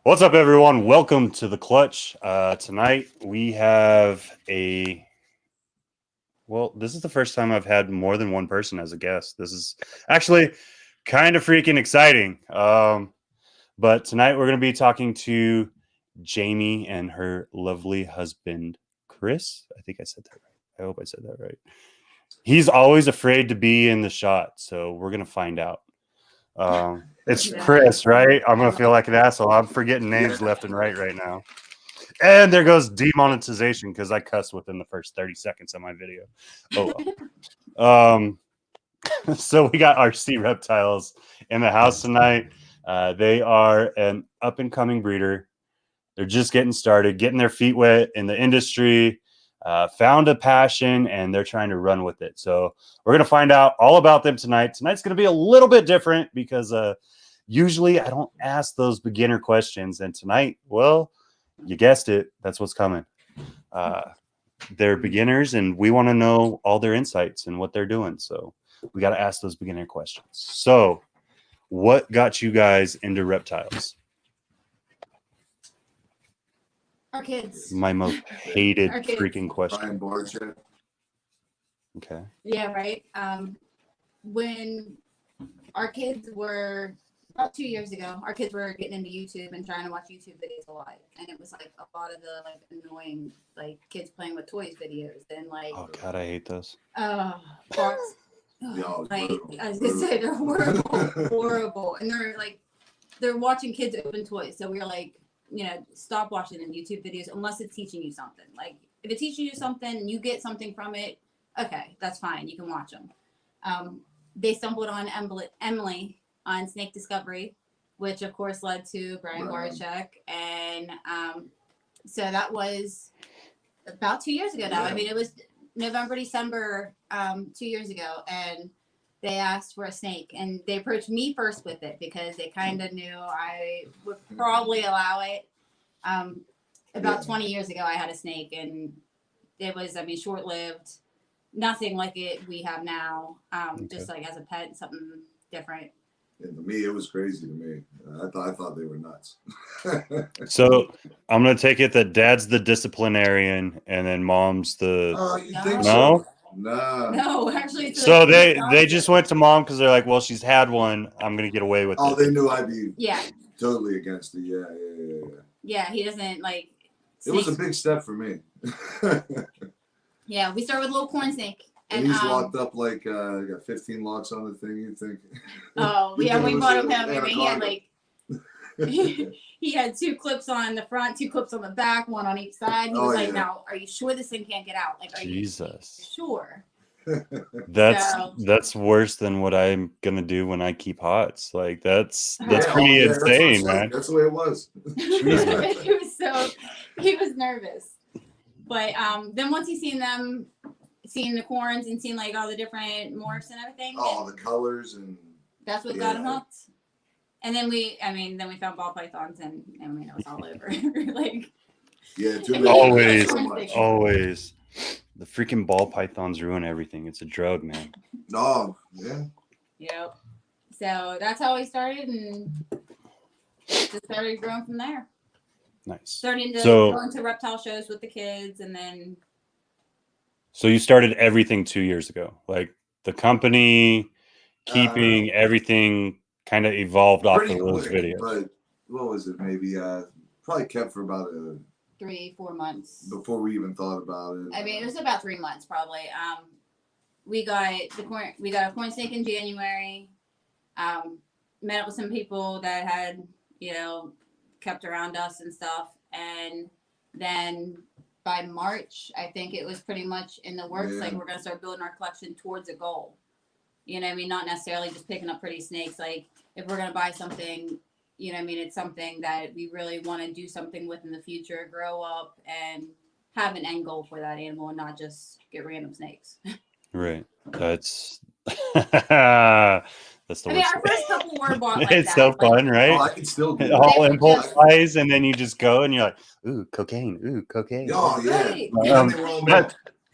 What's up, everyone? Welcome to the Clutch. Tonight we have this is the first time I've had more than one person as a guest. This is actually kind of freaking exciting. But tonight we're going to be talking to Jamie and her lovely husband, Chris. I think I said that right. I hope I said that right. He's always afraid to be in the shot, so we're going to find out. It's Chris, right? I'm gonna feel like an asshole. I'm forgetting names left and right now. And there goes demonetization because I cussed within the first 30 seconds of my video. So we got Rcreptiles in the house tonight. They are an up and coming breeder. They're just getting started, getting their feet wet in the industry. Found a passion and they're trying to run with it. So we're going to find out all about them tonight. Tonight's going to be a little bit different because usually I don't ask those beginner questions. And tonight, well, you guessed it. That's what's coming. They're beginners and we want to know all their insights and what they're doing. So we got to ask those beginner questions. So what got you guys into reptiles? Our kids. My most hated freaking question. Okay. Yeah, right. When our kids were about 2 years ago, our kids were getting into YouTube and trying to watch YouTube videos a lot, and it was like a lot of the annoying kids playing with toys videos and oh god, I hate those. Fox. I was gonna say they're horrible, and they're watching kids open toys. So we were like, stop watching them YouTube videos unless it's teaching you something. Like if it's teaching you something and you get something from it, okay, that's fine. You can watch them. They stumbled on Emily on Snake Discovery, which of course led to Brian Barczyk. And so that was about 2 years ago now. Yeah. I mean, it was November, December 2 years ago. And they asked for a snake, and they approached me first with it because they kind of knew I would probably allow it. About 20 years ago, I had a snake, and it was, short-lived. Nothing like it we have now. Just like as a pet, something different. And to me, it was crazy to me. I thought they were nuts. So I'm gonna take it that dad's the disciplinarian, and then mom's the. You think no? So? No. No, actually. It's so they just went to mom because they're like, well, she's had one. I'm gonna get away with it. Oh, they knew I'd be yeah totally against it. Yeah. Yeah, he doesn't like. It was a big step for me. Yeah, we started with a little corn snake. And he's locked up got 15 locks on the thing. You think? Oh yeah, we bought him. He had he had 2 clips on the front, 2 clips on the back, 1 on each side. He was like, "Now, are you sure this thing can't get out? Like, are Jesus. You sure?" That's worse than what I'm gonna do when I keep hots. Like that's pretty insane, man. That's the way it was. He was nervous, but then once he's seen the corns and seen all the different morphs and everything. Oh, the colors and. That's what got him hooked. And then we found ball pythons and it was all over. Always. The freaking ball pythons ruin everything. It's a drug, man. Oh, yeah. Yep. So that's how we started, and just started growing from there. Nice. Starting to go into reptile shows with the kids, and then. So you started everything 2 years ago, like the company, keeping everything kind of evolved off of those videos. But what was it? Maybe probably kept for about 3-4 months before we even thought about it. It was about 3 months probably. We got a corn snake in January. Met up with some people that had kept around us and stuff, and then by March, I think it was pretty much in the works. Yeah. We're gonna start building our collection towards a goal. Not necessarily just picking up pretty snakes. If we're gonna buy something, it's something that we really want to do something with in the future, grow up, and have an end goal for that animal, and not just get random snakes. Right. That's the worst. Our first couple were bought it's so fun, right? I can still do all impulse buys, and then you just go and you're like, ooh, cocaine. Oh, yeah.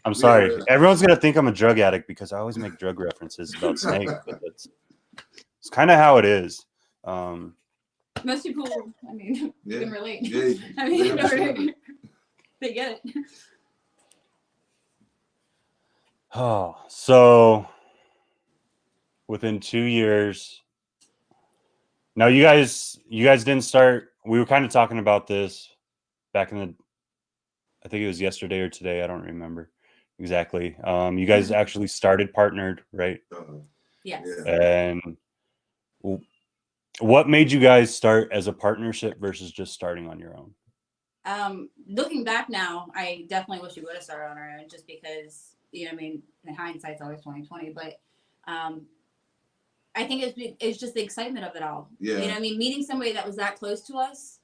I'm sorry. Everyone's going to think I'm a drug addict because I always make drug references about snakes, but it's kind of how it is. Most people, I mean, Yeah. can relate. Yeah, I mean, they understand they get it. Oh, so within 2 years. Now you guys didn't start. We were kind of talking about this back in the, I think it was yesterday or today. I don't remember exactly. You guys actually started partnered, right? Yes. Yeah. And what made you guys start as a partnership versus just starting on your own? Looking back now, I definitely wish we would have started on our own, just because, you know, I mean, in hindsight's always 2020, but I think it's just the excitement of it all. Yeah. You know, I mean, meeting somebody that was that close to us,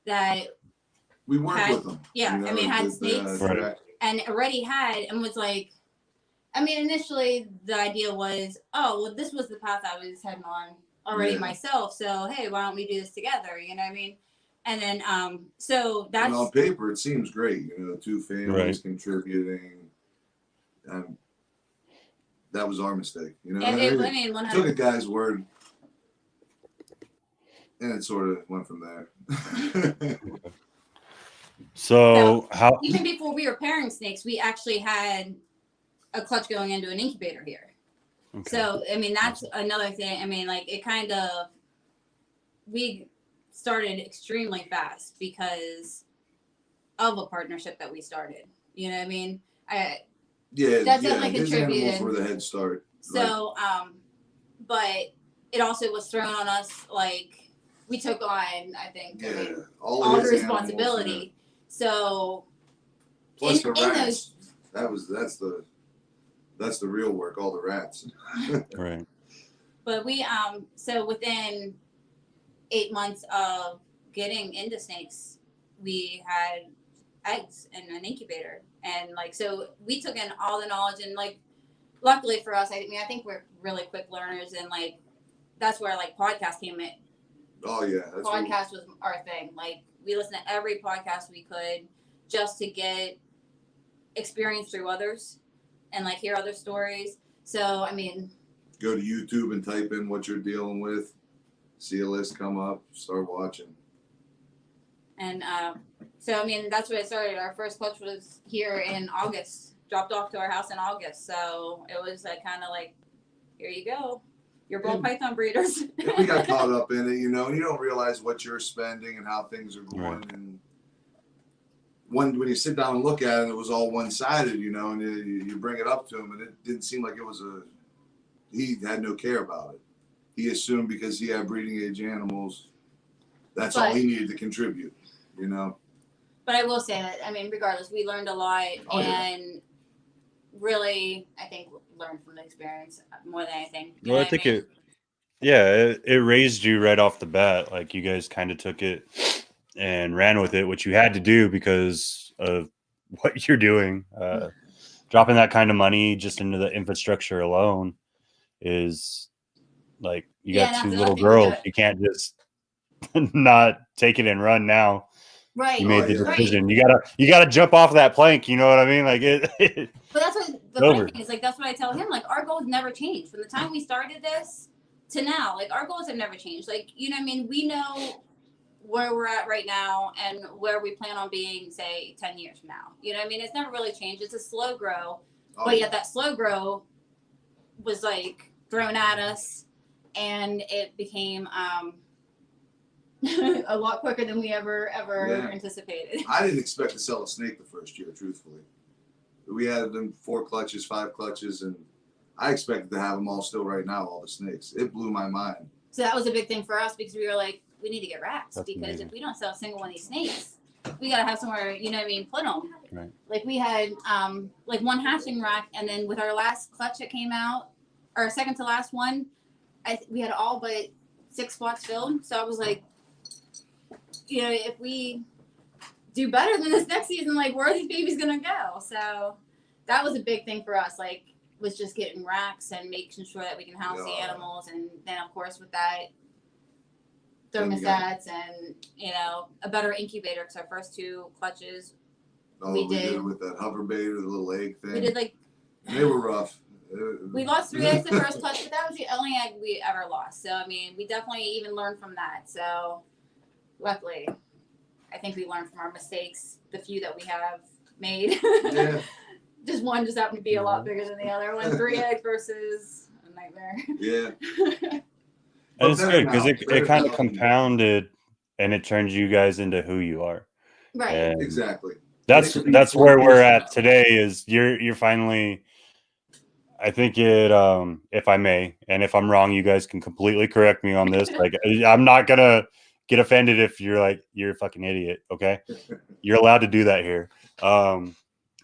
that We worked had, with them. yeah, you know, I mean, had with, snakes Right. and already had, and was like, I mean, initially the idea was, oh, well, this was the path I was heading on already myself. So, hey, why don't we do this together? You know what I mean? And then, so that's. And on paper, it seems great. You know, two families contributing. That was our mistake. You know, I mean, took a guy's word, and it sort of went from there. So how? Even before we were pairing snakes, we actually had a clutch going into an incubator here. Okay. So, I mean, that's another thing. I mean, like, it kind of, we started extremely fast because of a partnership that we started. You know what I mean? That definitely his contributed. Animals were the head start. So, but it also was thrown on us, like, we took on, I think, all the responsibility. Animals, so, plus the rats. That's the real work, all the rats. Right. But we, so within 8 months of getting into snakes, we had eggs in an incubator. And like, so we took in all the knowledge, and like, luckily for us, I think we're really quick learners, and like, that's where like podcast came in. Oh yeah. Podcast was our thing. Like, we listened to every podcast we could just to get experience through others and like hear other stories. So, I mean, go to YouTube and type in what you're dealing with, see a list come up, start watching. And so, I mean, that's where it started. Our first clutch was here in August, dropped off to our house in August. So it was like, kind of like, here you go. You're ball python breeders. And we got caught up in it, you know, and you don't realize what you're spending and how things are going. Right. And when you sit down and look at it, it was all one-sided, you know, and you bring it up to him, and it didn't seem like it was he had no care about it. He assumed because he had breeding age animals, that's all he needed to contribute, you know. But I will say that, I mean, regardless, we learned a lot, and really, I think, learned from the experience more than anything. Well, I think it raised you right off the bat. Like, you guys kind of took it and ran with it, which you had to do because of what you're doing. Dropping that kind of money just into the infrastructure alone is like, you got two little girls. You can't just not take it and run now. Right. You made the decision. Right. You gotta jump off that plank. You know what I mean? Like it. But that's what the funny thing is. Like, that's what I tell him. Like, our goals never changed from the time we started this to now. Like, our goals have never changed. Like, you know what I mean? We know where we're at right now and where we plan on being, say, 10 years from now. You know what I mean? It's never really changed. It's a slow grow. But yet that slow grow was like thrown at us, and it became a lot quicker than we ever anticipated. I didn't expect to sell a snake the first year, truthfully. We had them 4 clutches, 5 clutches, and I expected to have them all still right now, all the snakes. It blew my mind. So that was a big thing for us, because we were like, we need to get racks. That's because amazing. If we don't sell a single one of these snakes, we got to have somewhere, you know what I mean, put them. Right. Like, we had like one hatching rack, and then with our last clutch that came out, our second to last one, we had all but 6 spots filled. So I was like, you know, if we do better than this next season, like, where are these babies gonna go? So that was a big thing for us, like, was just getting racks and making sure that we can house the animals, and then of course with that, thermostats and, you know, a better incubator, because our first 2 clutches we did with that hover baiter, the little egg thing. We did, like, they were rough. We lost 3 eggs the first clutch, but that was the only egg we ever lost. So I mean, we definitely even learned from that. So luckily, I think we learned from our mistakes, the few that we have made. Yeah. Just one just happened to be a lot bigger than the other one. 3 eggs versus a nightmare. Yeah. And it's good because it Better kind of now. compounded and it turns you guys into who you are. Right. And Exactly. that's where we're at today. Is you're finally. I think it. If I may, and if I'm wrong, you guys can completely correct me on this. Like, I'm not gonna get offended if you're like you're a fucking idiot. Okay, you're allowed to do that here.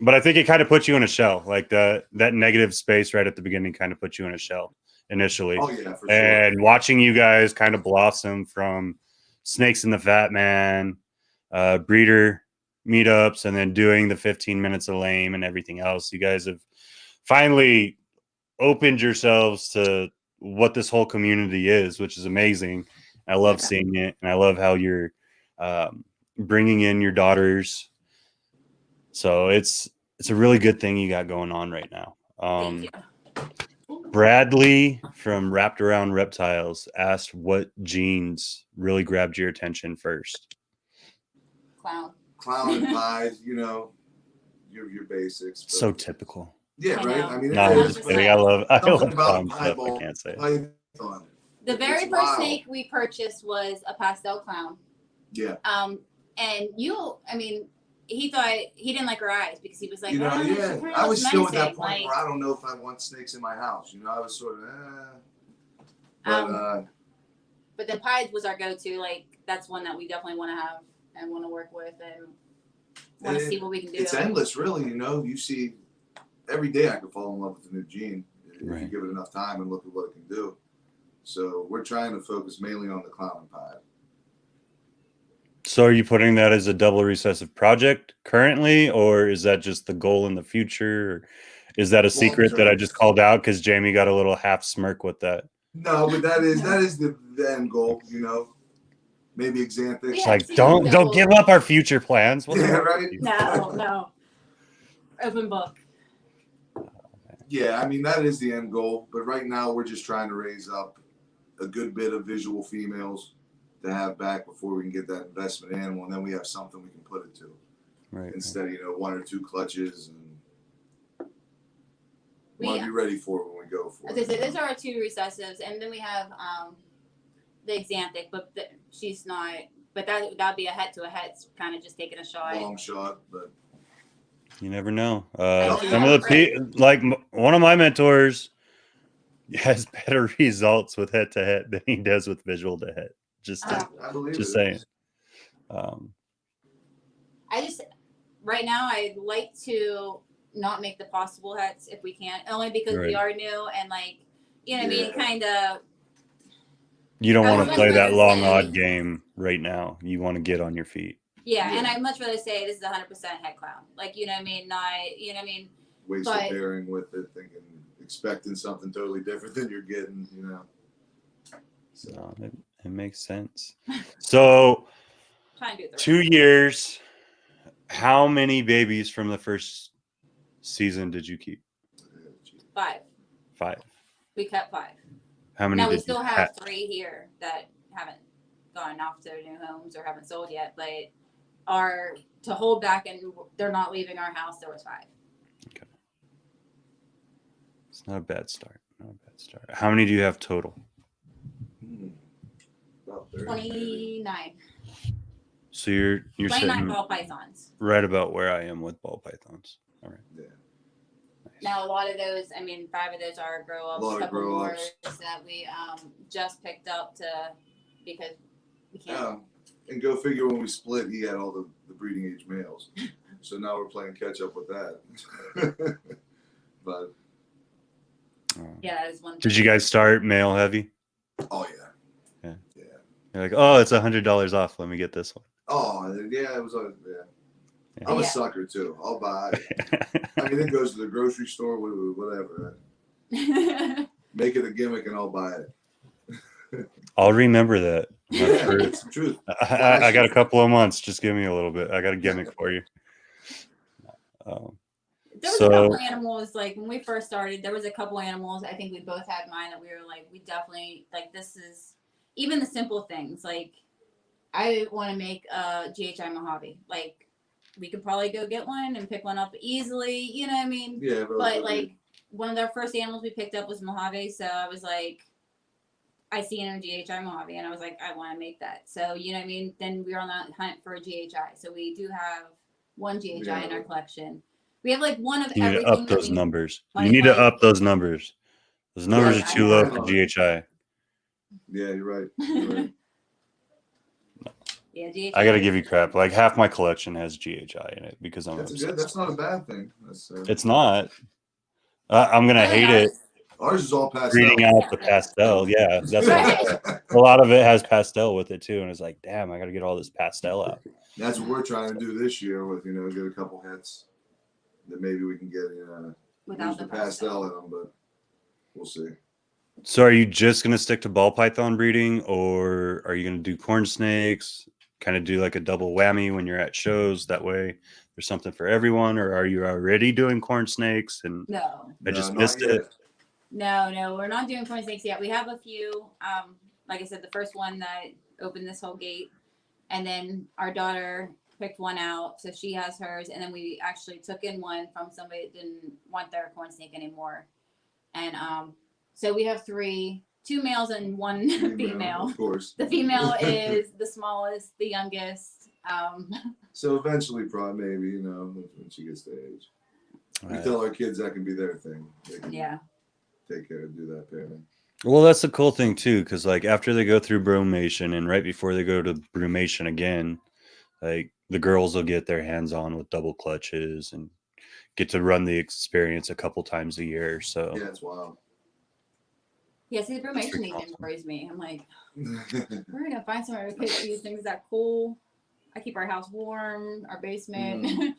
But I think it kind of puts you in a shell. Like that negative space right at the beginning kind of puts you in a shell initially. Oh yeah, for sure. And watching you guys kind of blossom from Snakes in the Fat Man, breeder meetups, and then doing the 15 minutes of lame and everything else, you guys have finally opened yourselves to what this whole community is, which is amazing. I love seeing it, and I love how you're bringing in your daughters. So it's a really good thing you got going on right now. Thank you. Bradley from Wrapped Around Reptiles asked what genes really grabbed your attention first. Clown and pies, you know, your basics. But So typical. yeah, I right. know. I mean, No, I'm just kidding. I love clown stuff. piebald I can't say it. python. The very It's first wild. snake we purchased was a pastel clown. Yeah. And he thought he didn't like her eyes because he was like, You know, oh, yeah. she kinda I was looks still at that menacing, point like, where I don't know if I want snakes in my house. You know, I was sort of, but then pies was our go-to. Like that's one that we definitely want to have and want to work with and want to see what we can do. It's endless, really. You know, you see every day I could fall in love with a new gene if you give it enough time and look at what it can do. So we're trying to focus mainly on the clown and pie. So are you putting that as a double recessive project currently, or is that just the goal in the future? Or is that a secret that I just called out because Jamie got a little half smirk with that? No, but that is the end goal, you know. Maybe Xanthic. It's like don't give up our future plans. Yeah, right. No. Open book. Yeah, I mean that is the end goal, but right now we're just trying to raise up a good bit of visual females to have back before we can get that investment animal, and then we have something we can put it to. Right. Instead of 1 or 2 clutches, and we want to be Yeah. ready for it when we go for As I it. said, those are our 2 recessives, and then we have the Xanthic, but she's not. But that'd be a head to a head, kind of just taking a shot. Long shot, but You never know. know, Some of the like one of my mentors has better results with head to head than he does with visual to head. Just I believe just it. saying. I just right now I'd like to not make the possible heads if we can, only because we are new and like what I mean, kind of. You don't want to play that long say, odd game right now. You want to get on your feet. Yeah, and I'd much rather say this is 100% head clown. Like what I mean, not what I mean. Waste of pairing with it, expecting something totally different than you're getting, So no, it makes sense. So, trying to do it 2 years. How many babies from the first season did you keep? 5. 5. We kept 5. How many? Now we still have 3 here that haven't gone off to their new homes or haven't sold yet, but are to hold back and they're not leaving our house. There was 5. Okay. It's not a bad start. Not a bad start. How many do you have total? About 30, 29. So you're 29 sitting ball pythons. right about where I am with ball pythons. All right. Yeah. Nice. Now a lot of those, 5 of those are grow ups. A couple more that we just picked up because we can't. Yeah. And go figure, when we split, he had all the breeding age males. So now we're playing catch up with that. But yeah, that is one. Did you guys start male heavy? Oh Yeah. Yeah. You're like, oh, it's $100 off. Let me get this one. Oh yeah, it was I'm a sucker too. I'll buy it. It goes to the grocery store, whatever. Make it a gimmick and I'll buy it. I'll remember that. Yeah, it's the truth. I got a couple of months. Just give me a little bit. I got a gimmick for you. There was a couple animals, like when we first started, there was a couple animals, I think we both had mine that we were like, we definitely, like this is, even the simple things, like I want to make a GHI Mojave. Like, we could probably go get one and pick one up easily. You know what I mean? Yeah, but like, one of our first animals we picked up was Mojave, so I was like, I seen a GHI Mojave, and I was like, I want to make that. So, you know what I mean? Then we were on the hunt for a GHI. So we do have one GHI in our collection. We have like one of You need to everything. up those numbers. You like, need to up those numbers. Those numbers Yeah, are too low for GHI. Yeah, you're right. You're right. Yeah, GHI. I gotta give you crap. Like half my collection has GHI in it because I'm That's obsessed. good. That's not a bad thing. It's not. I'm gonna hate it. Ours is all pastel. Reading out the pastel, yeah, that's what a lot of it has pastel with it too, and it's like, damn, I got to get all this pastel out. That's what we're trying to do this year with, you know, get a couple hits that maybe we can get without the pastel in them, but we'll see. So, are you just gonna stick to ball python breeding, or are you gonna do corn snakes? Kind of do like a double whammy when you're at shows. That way, there's something for everyone. Or are you already doing corn snakes? And no, I just missed it. No, we're not doing corn snakes yet. We have a few. Like I said, the first one that opened this whole gate, and then our daughter picked one out, so she has hers. And then we actually took in one from somebody that didn't want their corn snake anymore. And so we have 3, 2 males and 1 female. Of course. The female is the smallest, the youngest. So eventually, probably maybe, you know, when she gets to age, we tell our kids that can be their thing. They can take care of do that parenting. Well, that's the cool thing too, because like after they go through brumation and right before they go to brumation again, like the girls will get their hands on with double clutches and get to run the experience a couple times a year. So yeah, it's wild. Yeah, see, the brumation even worries me. I'm like, we're gonna find somewhere we could use things that cool. I keep our house warm, our basement.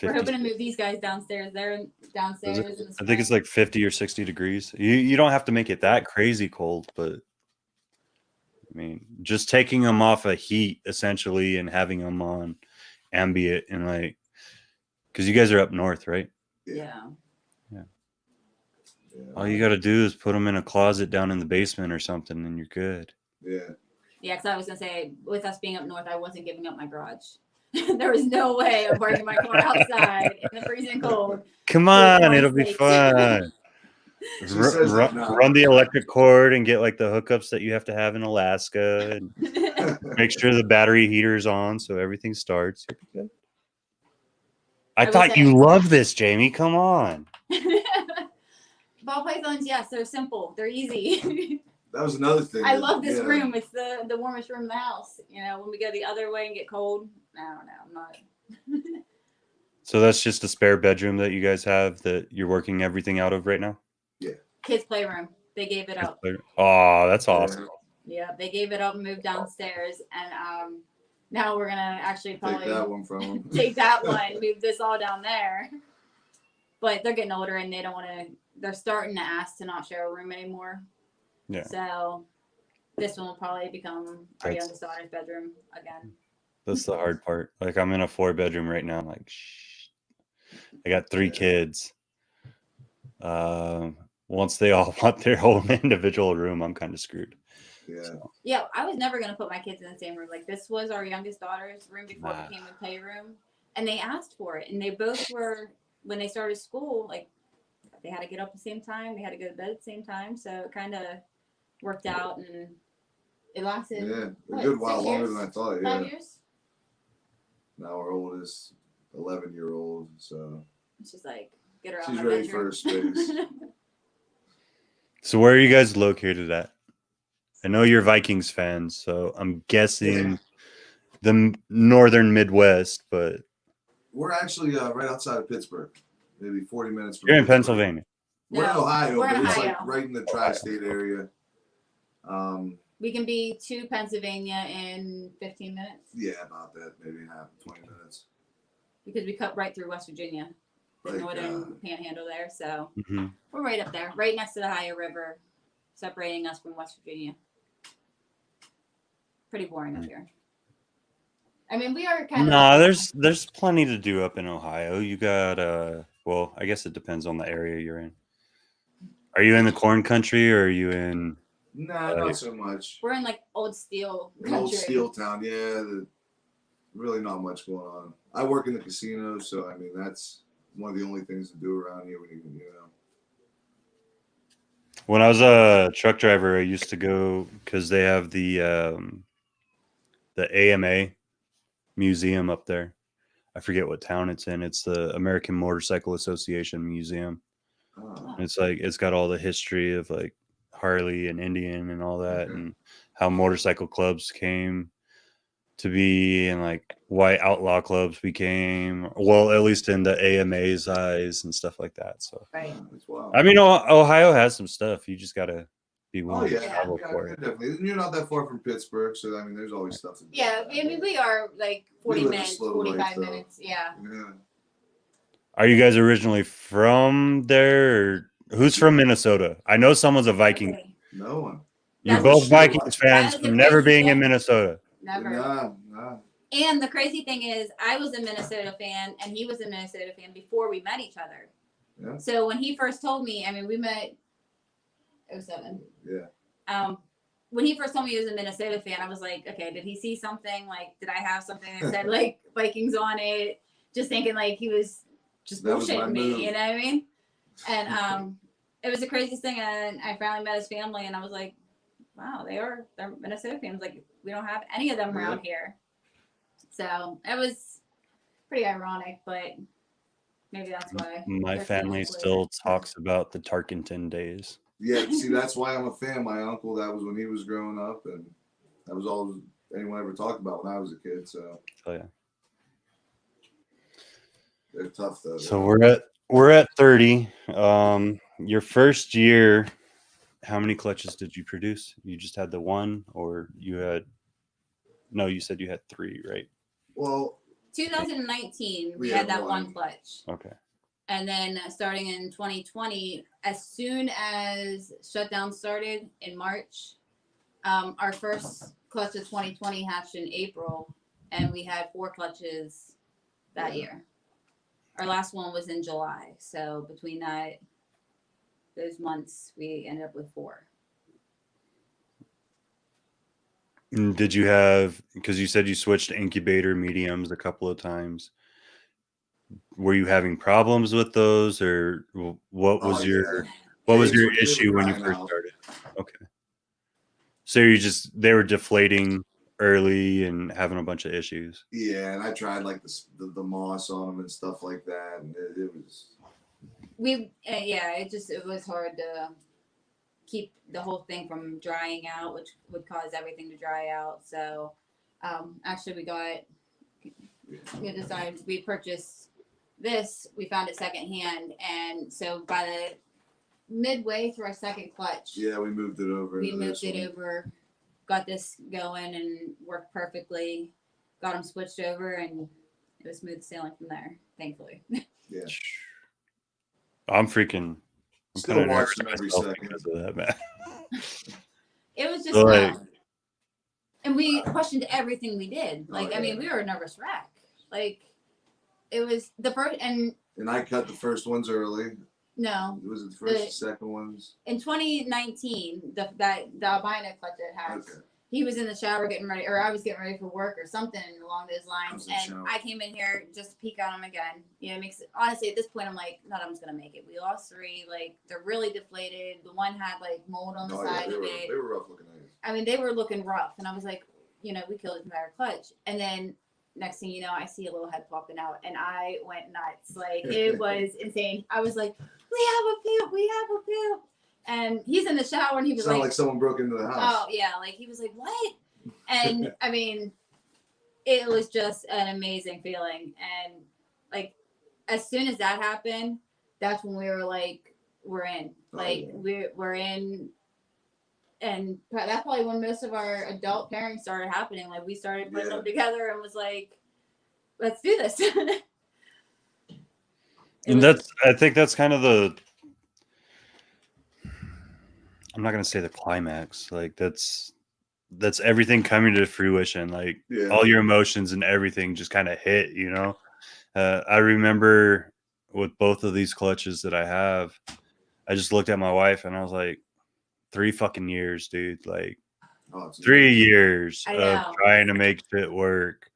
We're hoping to move these guys downstairs. They're downstairs. I think it's like 50 or 60 degrees. You don't have to make it that crazy cold, but I mean, just taking them off of heat essentially and having them on ambient and like, because you guys are up north, right? Yeah. All you got to do is put them in a closet down in the basement or something, and you're good. Yeah. Yeah, because I was gonna say, with us being up north, I wasn't giving up my garage. There was no way of parking my car outside in the freezing cold. Come on, it'll be fun. Run the electric cord and get like the hookups that you have to have in Alaska, and make sure the battery heater's on so everything starts. You'll be good. I thought you loved this, Jamie. Come on. Ball pythons, yes, they're simple. They're easy. That was another thing. I love this room. It's the warmest room in the house. You know, when we go the other way and get cold, I don't know. I'm not. So that's just a spare bedroom that you guys have that you're working everything out of right now? Yeah. Kids' playroom. They gave it up. Oh, that's awesome. Yeah, they gave it up and moved downstairs. And now we're going to actually probably take that one from them. Take that one, move this all down there. But they're getting older and they don't want to, they're starting to ask to not share a room anymore. Yeah. So this one will probably become our youngest daughter's bedroom again. That's the hard part. Like I'm in a 4-bedroom right now. I'm like, shh. I got 3 kids. Once they all want their own individual room, I'm kind of screwed. Yeah. So. Yeah, I was never gonna put my kids in the same room. Like this was our youngest daughter's room before it became a playroom, and they asked for it, and they both were when they started school. Like they had to get up at the same time, they had to go to bed at the same time, so it kind of worked out, and it lasted. Yeah, a good while longer than I thought. Yeah. 5 years. Now our oldest 11-year-old, so it's just like get her out. She's ready for her space. So where are you guys located at? I know you're Vikings fans, so I'm guessing the northern Midwest, but we're actually right outside of Pittsburgh, maybe 40 minutes from You're in Pennsylvania. We're in Ohio, we're in but it's Ohio. like right in the tri-state area. We can be to Pennsylvania in 15 minutes. Yeah, about that, maybe 20 minutes. Because we cut right through West Virginia, the northern panhandle there. So we're right up there, right next to the Ohio River, separating us from West Virginia. Pretty boring up here. I mean, we are kind of. No, there's plenty to do up in Ohio. You got well, I guess it depends on the area you're in. Are you in the corn country or are you in Nah, not so much. We're in like old steel country. Old steel town, yeah. Really not much going on. I work in the casino, so I mean that's one of the only things to do around here when you know. When I was a truck driver, I used to go because they have the AMA museum up there. I forget what town it's in. It's the American Motorcycle Association Museum. Oh. It's like it's got all the history of like Harley and Indian and all that, and how motorcycle clubs came to be, and like why outlaw clubs became, well, at least in the AMA's eyes and stuff like that. So, Right. I mean, Ohio has some stuff. You just gotta be willing Oh to yeah, travel for it. definitely. And you're not that far from Pittsburgh, so I mean, there's always stuff to do. Yeah, I mean, we are like 40 minutes, 45 minutes. Yeah. Are you guys originally from there? Or who's from Minnesota? I know someone's a Viking. Okay. No one. You're That's both Vikings fans That is from the never crazy being in thing. Minnesota. Never. Nah. And the crazy thing is, I was a Minnesota fan, and he was a Minnesota fan before we met each other. Yeah. So when he first told me, I mean, we met 07. Yeah. When he first told me he was a Minnesota fan, I was like, okay, did he see something? Like, did I have something that said like Vikings on it? Just thinking like he was just bullshitting me, you know what I mean? And it was the craziest thing. And I finally met his family, and I was like, wow, they're Minnesota fans. Like, we don't have any of them around here. So it was pretty ironic, but maybe that's why. My family still talks about the Tarkenton days. Yeah, see, that's why I'm a fan. My uncle, that was when he was growing up, and that was all anyone ever talked about when I was a kid. So, oh yeah, they're tough though. So we're at 30. Your first year, how many clutches did you produce? You just had the one, or you had? No, you said you had 3, right? Well, 2019, we had that one clutch. Okay. And then starting in 2020, as soon as shutdown started in March, our first clutch of 2020 hatched in April, and we had 4 clutches that year. Our last one was in July. So between those months, we ended up with 4. Did you have, because you said you switched incubator mediums a couple of times, were you having problems with those, or what was your issue when you first started? Okay. So they were deflating early and having a bunch of issues. Yeah, and I tried like the moss on them and stuff like that, and it was. It was hard to keep the whole thing from drying out, which would cause everything to dry out. So, actually, we purchased this. We found it secondhand, and so by the midway through our second clutch, yeah, we moved it over. Got this going and worked perfectly. Got them switched over, and it was smooth sailing from there. Thankfully. Yeah. I'm still watching every second because of that, man. It was just and we questioned everything we did. Like, I mean, we were a nervous wreck. Like, it was the first, and I cut the first ones early. No. It was the first and second ones. In 2019, the albino clutch that had, he was in the shower getting ready, or I was getting ready for work or something along those lines, and I came in here just to peek at him again. You know, honestly at this point I'm like, none of them's gonna make it. We lost 3, like they're really deflated. The one had like mold on the side of it. They were rough looking. I mean, they were looking rough, and I was like, you know, we killed his entire clutch, and then. Next thing you know, I see a little head popping out, and I went nuts. Like, it was insane. I was like, we have a poop. And he's in the shower, and he was like someone broke into the house. Oh, yeah. Like, he was like, what? And, I mean, it was just an amazing feeling. And, like, as soon as that happened, that's when we were like, we're in. Like, we're in. And that's probably when most of our adult pairing started happening. Like, we started putting them together and was like, let's do this. I think that's kind of I'm not going to say the climax. Like, that's everything coming to fruition. Like, all your emotions and everything just kind of hit, you know? I remember with both of these clutches that I have, I just looked at my wife and I was like, 3 fucking years, dude. Like Oh, it's 3 years I of know. trying to make shit work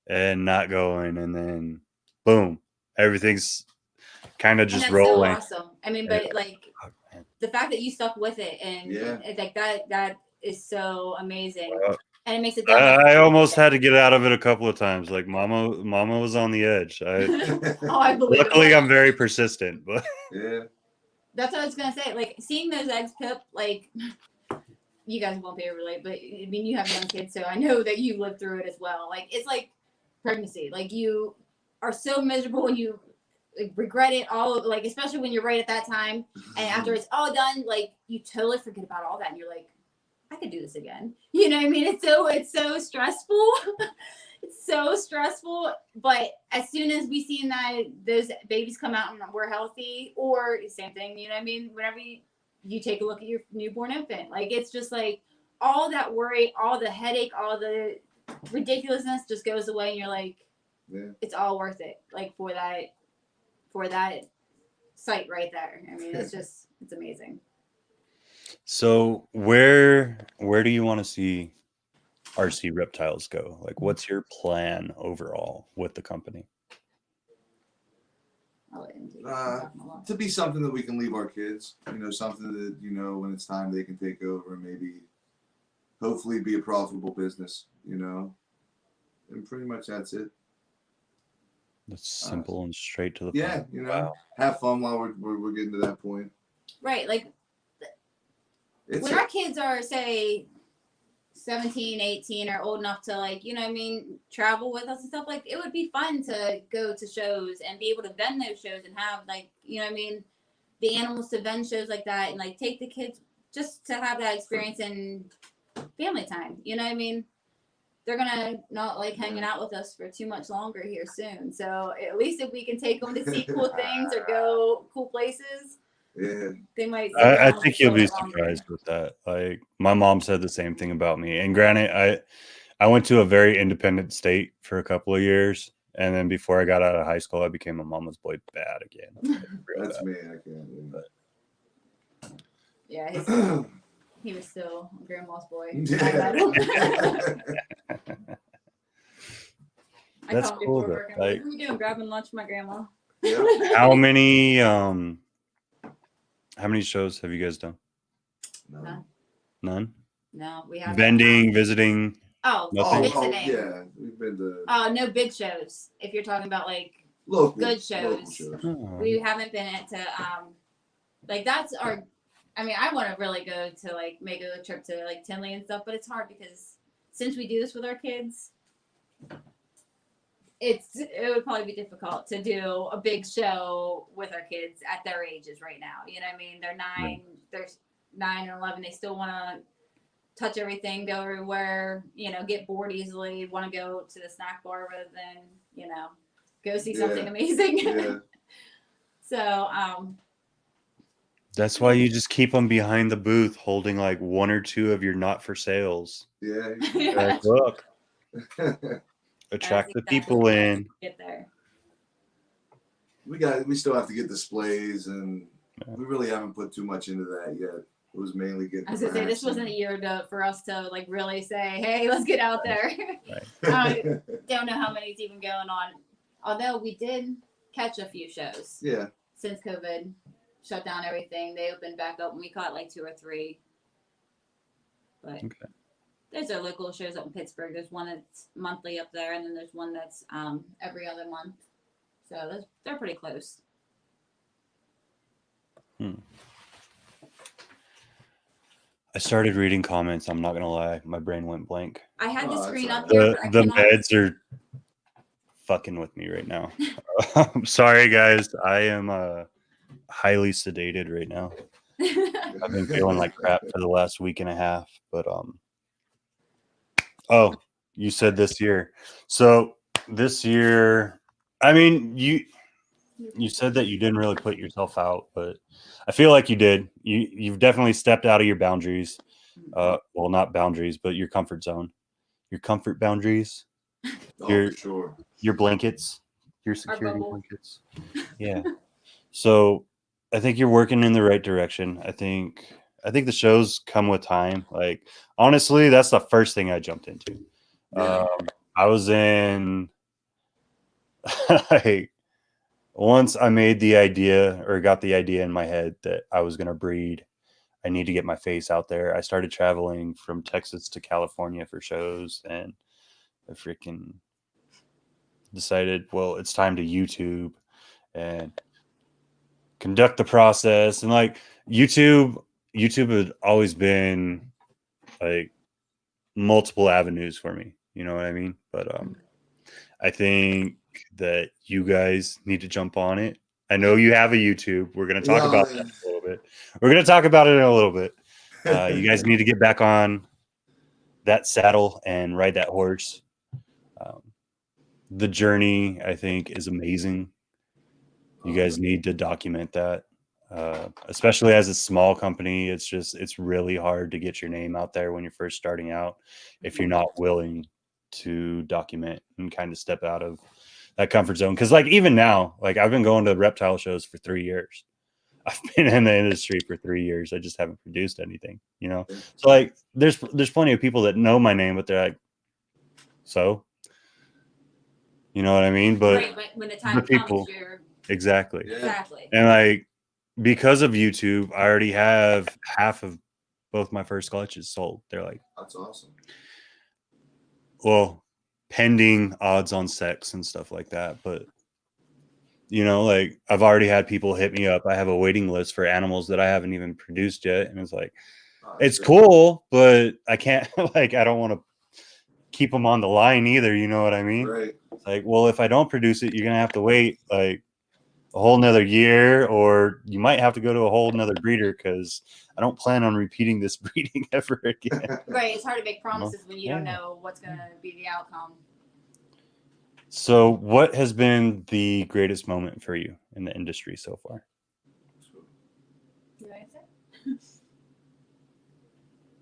and not going, and then boom, everything's kind of And just that's rolling. so awesome. I mean, but like Oh, man. the fact that you stuck with it and Yeah. it's like that is so amazing. Well, And it makes it that much I almost had to get out of it a couple of times. Like mama was on the edge. Oh, I believe Luckily, it. I'm very persistent, but Yeah. That's what I was gonna say. Like seeing those eggs pip, like you guys won't be able to relate, but I mean you have young kids, so I know that you lived through it as well. Like it's like pregnancy. Like you are so miserable when you like, regret it all, like especially when you're right at that time, and after it's all done, like you totally forget about all that, and you're like, I could do this again. You know what I mean? It's so stressful. It's so stressful. But as soon as we seen that those babies come out and we're healthy, or same thing, you know what I mean? Whenever you take a look at your newborn infant, like it's just like all that worry, all the headache, all the ridiculousness just goes away, and you're like, Yeah. it's all worth it. Like for that site right there. I mean, it's amazing. so where do you want to see RC Reptiles go? Like, what's your plan overall with the company? I'll let him take it. To be something that we can leave our kids, you know, something that, you know, when it's time they can take over and maybe hopefully be a profitable business, you know, and pretty much that's it. That's simple and straight to the Yeah, point. you know, Wow. have fun while we're getting to that point. Right. Like when our kids are, say, 17, 18, or old enough to, like, you know what I mean, travel with us and stuff, like, it would be fun to go to shows and be able to vend those shows and have, like, you know what I mean, the animals to vend shows like that and, like, take the kids just to have that experience in family time. You know what I mean? They're going to not like hanging out with us for too much longer here soon. So at least if we can take them to see cool things or go cool places, Yeah. they might. I think you'll be surprised with that. Like my mom said the same thing about me. And granted, I went to a very independent state for a couple of years, and then before I got out of high school, I became a mama's boy bad again. Like, That's bad. me. I can't. Yeah, he was still grandma's boy. Yeah. That's cool though. Like, what are we doing? Grabbing lunch from my grandma. Yeah. How many shows have you guys done? No. None? No, we haven't. Vending, visiting. Oh, Nothing? visiting. Yeah, we've been to No big shows. If you're talking about like local good shows. Oh. We haven't been to like that's our. I mean, I want to really go to like make a trip to like Tinley and stuff, but it's hard because since we do this with our kids, it would probably be difficult to do a big show with our kids at their ages right now. You know what I mean? They're 9, they're 9 and 11. They still want to touch everything, go everywhere, you know, get bored easily, want to go to the snack bar rather than, you know, go see something amazing. Yeah. So, That's why you just keep them behind the booth holding like 1 or 2 of your not for sales. Yeah. Like, look, attract the people in. Get there. We still have to get displays, and we really haven't put too much into that yet. It was mainly getting. I was gonna say this wasn't a year for us to like really say, hey, let's get out there. Don't know how many's even going on. Although we did catch a few shows. Yeah. Since COVID shut down everything, they opened back up and we caught like 2 or 3. But there's our local shows up in Pittsburgh. There's one that's monthly up there, and then there's one that's every other month. So they're pretty close. I started reading comments. I'm not gonna lie, my brain went blank. I had the screen up here. The meds are fucking with me right now. I'm sorry, guys. I am highly sedated right now. I've been feeling like crap for the last week and a half. But oh, you said this year. So this year, I mean, you said that you didn't really put yourself out, but I feel like you did. You've definitely stepped out of your boundaries. Well, not boundaries, but your comfort zone, your comfort boundaries, for sure. Your blankets, your security blankets. Yeah. So I think you're working in the right direction. I think I think the shows come with time. Like, honestly, that's the first thing I jumped into. Yeah. I was in like once I made the idea or got the idea in my head that I was going to breed, I need to get my face out there. I started traveling from Texas to California for shows, and I freaking decided, well, it's time to YouTube and conduct the process. And like YouTube had always been like multiple avenues for me. You know what I mean? But I think that you guys need to jump on it. I know you have a YouTube. We're going to talk about that in a little bit. We're going to talk about it in a little bit. You guys need to get back on that saddle and ride that horse. The journey, I think, is amazing. You guys need to document that. Especially as a small company, it's really hard to get your name out there when you're first starting out if you're not willing to document and kind of step out of that comfort zone. Because like even now, like I've been going to reptile shows for 3 years. I've been in the industry for 3 years. I just haven't produced anything, you know. So like there's plenty of people that know my name, but they're like, so, you know what I mean? But right, but when the time comes, you're exactly. exactly. And like because of YouTube, I already have half of both my first clutches sold. They're like, that's awesome. Well, pending odds on sex and stuff like that. But you know, like I've already had people hit me up. I have a waiting list for animals that I haven't even produced yet. And it's like, it's cool, but I can't like I don't want to keep them on the line either. You know what I mean? Right. It's like, well, if I don't produce it, you're gonna have to wait like a whole nother year, or you might have to go to a whole nother breeder because I don't plan on repeating this breeding ever again. Right. It's hard to make promises when you don't know what's going to be the outcome. So what has been the greatest moment for you in the industry so far? Did I answer?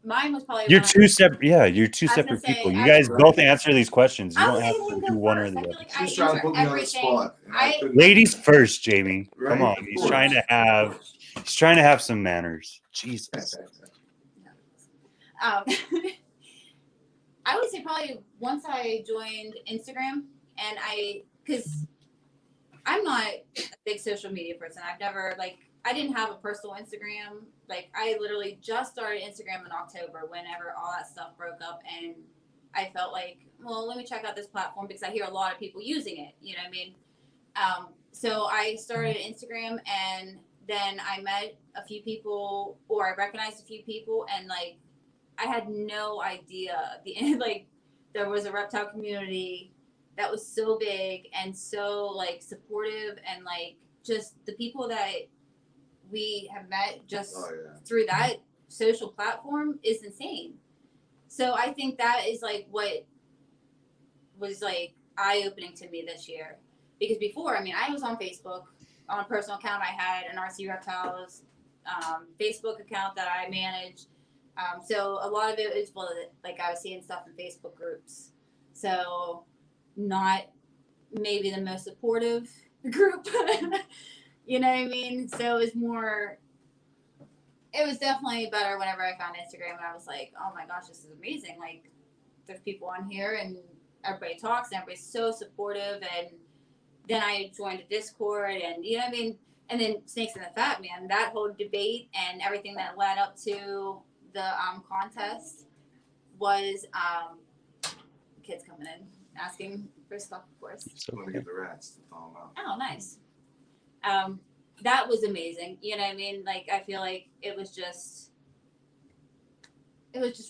Mine was probably you're two separate people. You guys both answer these questions. You don't have to do one or the other. She's trying to put me on the spot. Ladies first, Jamie. Right? Come on. He's trying to have some manners. Jesus. I would say probably once I joined Instagram, and because I'm not a big social media person. I've never I didn't have a personal Instagram. Like I literally just started Instagram in October whenever all that stuff broke up, and I felt like, well, let me check out this platform because I hear a lot of people using it. You know what I mean? So I started Instagram, and then I met a few people, or I recognized a few people, and like I had no idea there was a reptile community that was so big and so like supportive, and like just the people that we have met just through that social platform is insane. So I think that is like what was like eye-opening to me this year, because before, I mean, I was on Facebook on a personal account. I had an Rcreptiles Facebook account that I managed. So a lot of it is like I was seeing stuff in Facebook groups. So not maybe the most supportive group. You know what I mean? So it was definitely better whenever I found Instagram, and I was like, oh my gosh, this is amazing. Like there's people on here and everybody talks and everybody's so supportive. And then I joined a Discord, and you know what I mean? And then Snakes in the Fat Man, that whole debate and everything that led up to the contest was kids coming in asking for stuff, of course. I'm gonna get the rats to thaw them out. Oh, nice. That was amazing. You know what I mean? Like I feel like it was just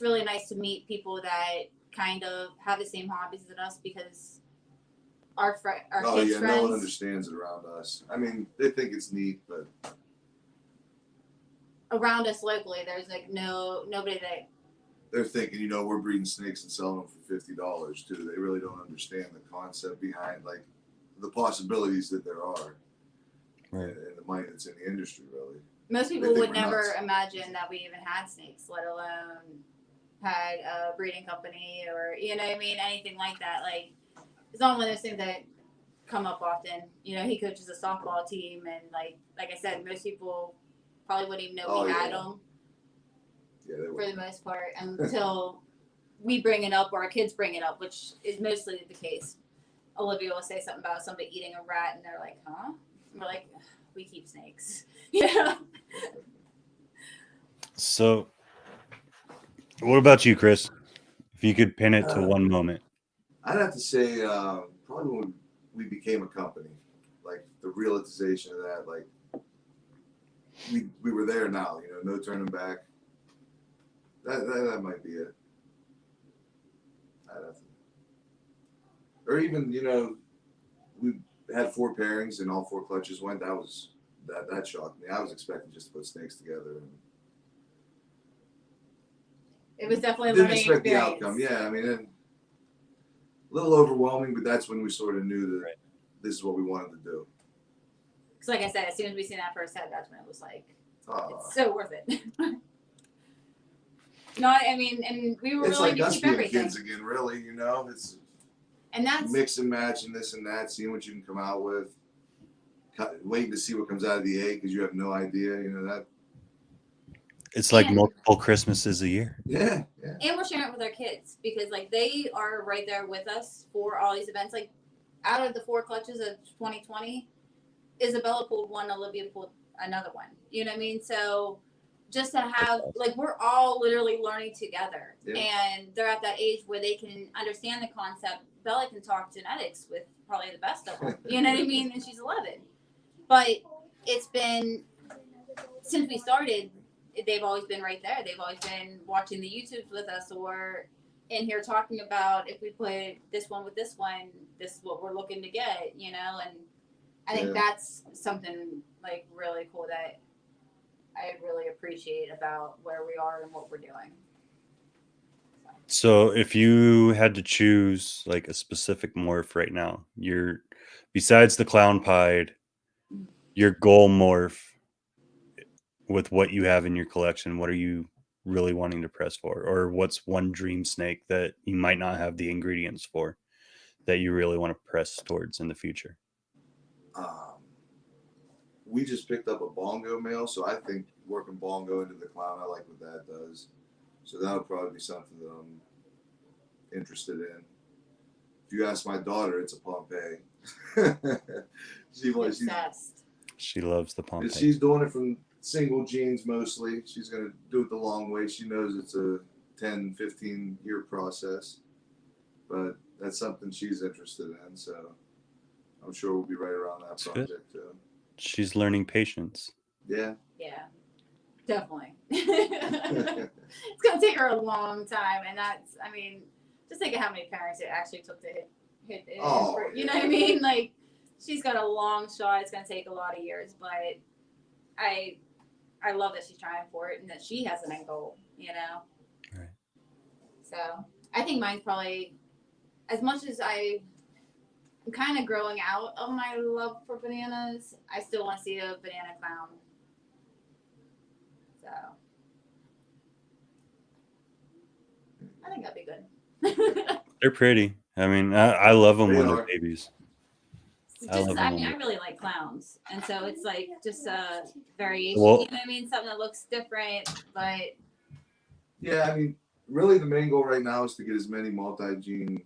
really nice to meet people that kind of have the same hobbies as us, because our kids' friends. No one understands it around us. I mean, they think it's neat, but around us locally, there's like nobody that. They're thinking, we're breeding snakes and selling them for $50 too. They really don't understand the concept behind like the possibilities that there are, right? And the money that's in the industry, really. Most people would never imagine that we even had snakes, let alone had a breeding company, or you know what I mean, anything like that. Like it's not one of those things that come up often. He coaches a softball team, and like I said, most people probably wouldn't even know we had them. Yeah, they for were. the most part until we bring it up or our kids bring it up, which is mostly the case. Olivia will say something about somebody eating a rat, and they're like, "Huh?" And we're like, "We keep snakes." Yeah. So, what about you, Chris? If you could pin it to one moment. I'd have to say probably when we became a company, like the realization of that, like we were there now, you know, no turning back. That might be it. I'd have to, or even, you know, we had 4 pairings and all 4 clutches went. That shocked me. I was expecting just to put snakes together. And It was definitely a didn't learning expect experience. the outcome. Yeah, I mean, a little overwhelming, but that's when we sort of knew that this is what we wanted to do. Because, like I said, as soon as we seen that first head, that's when it was like, it's Uh, so worth it. No, I mean, and we were it's willing like to us keep being everything. kids again, really. You know, it's And that's mix and match and this and that, seeing what you can come out with, waiting to see what comes out of the egg because you have no idea. You know that. It's like And- multiple Christmases a year. Yeah. and we're sharing it with our kids because like they are right there with us for all these events. Like out of the 4 clutches of 2020, Isabella pulled one, Olivia pulled another one. You know what I mean? So just to have like we're all literally learning together, and they're at that age where they can understand the concept. Bella can talk genetics with probably the best of them. You know what I mean? And she's 11, but it's been since we started. They've always been right there. They've always been watching the YouTubes with us or in here talking about if we put this one with this one, this is what we're looking to get, you know? And I think that's something like really cool that I really appreciate about where we are and what we're doing. So, if you had to choose like a specific morph right now, besides the clown pied, your goal morph with what you have in your collection, what are you really wanting to press for? Or what's one dream snake that you might not have the ingredients for that you really want to press towards in the future? We just picked up a bongo male, so I think working bongo into the clown, I like what that does. So that would probably be something that I'm interested in. If you ask my daughter, it's a Pompeii. Obsessed. She loves the Pompeii. She's doing it from single genes mostly. She's going to do it the long way. She knows it's a 10, 15-year process, but that's something she's interested in. So I'm sure we'll be right around that project too. She's learning patience. Yeah. Yeah, definitely. It's going to take her a long time. And that's, I mean, just think of how many parents it actually took to hit it. You know what I mean? Like, she's got a long shot. It's going to take a lot of years, but I love that she's trying for it and that she has an end goal, you know? Right. So I think mine's probably, as much as I'm kind of growing out of my love for bananas, I still want to see a banana clown. So I think that'd be good. They're pretty. I mean, I love them when they're babies. I really like clowns, and so it's like just a variation. Well, you know what I mean? Something that looks different, but yeah, I mean, really, the main goal right now is to get as many multi-gene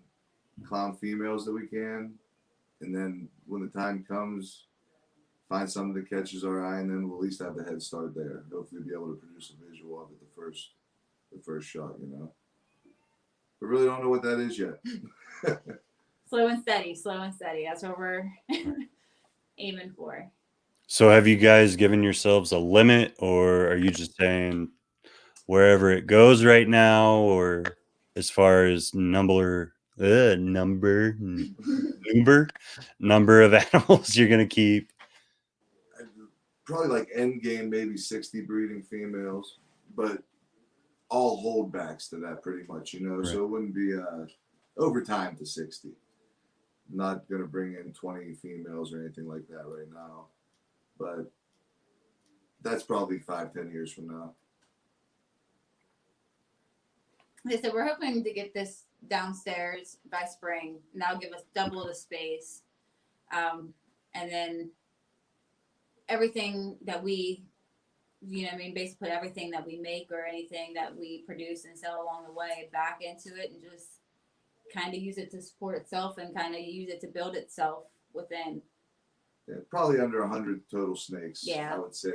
clown females that we can, and then when the time comes, find something that catches our eye, and then we'll at least have the head start there. Hopefully, be able to produce a visual of it the first shot, you know. But really don't know what that is yet. slow and steady. That's what we're aiming for. So have you guys given yourselves a limit, or are you just saying wherever it goes right now, or as far as number of animals you're going to keep? Probably like end game, maybe 60 breeding females, but all holdbacks to that pretty much, you know. Right. So it wouldn't be over time to 60. Not going to bring in 20 females or anything like that right now, but that's probably 5-10 years from now. So we're hoping to get this downstairs by spring, and that'll give us double the space, and then everything that we you know what I mean, basically put everything that we make or anything that we produce and sell along the way back into it and just kind of use it to support itself and kind of use it to build itself within. Yeah, probably under 100 total snakes. Yeah. I would say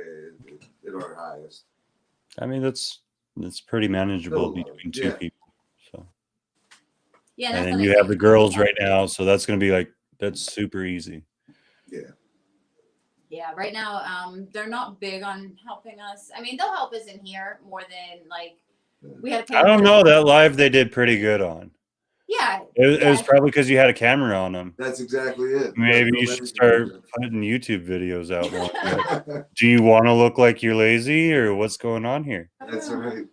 at our highest. I mean, that's pretty manageable Still low. between two Yeah. people. So, Yeah, and that's then what I you say. have the girls right now, so that's going to be like, that's super easy. Yeah. Yeah, right now, they're not big on helping us. I mean, they'll help us in here more than like we had to pay. I don't know, that live they did pretty good on. Yeah. It was probably because you had a camera on them. That's exactly it. Maybe you should start putting YouTube videos out more. Like, do you want to look like you're lazy or what's going on here? That's right.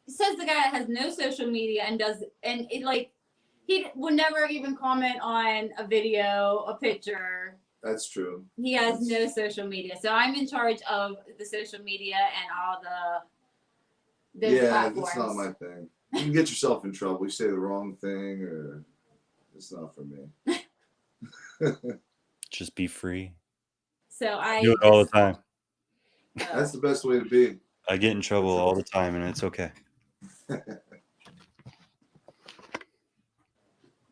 Says the guy that has no social media and it like he would never even comment on a video, a picture. That's true. He has no social media, so I'm in charge of the social media and all the platforms. That's not my thing. You can get yourself in trouble. You say the wrong thing, or it's not for me. Just be free. So I do it all the time. That's the best way to be. I get in trouble all the time, and it's okay.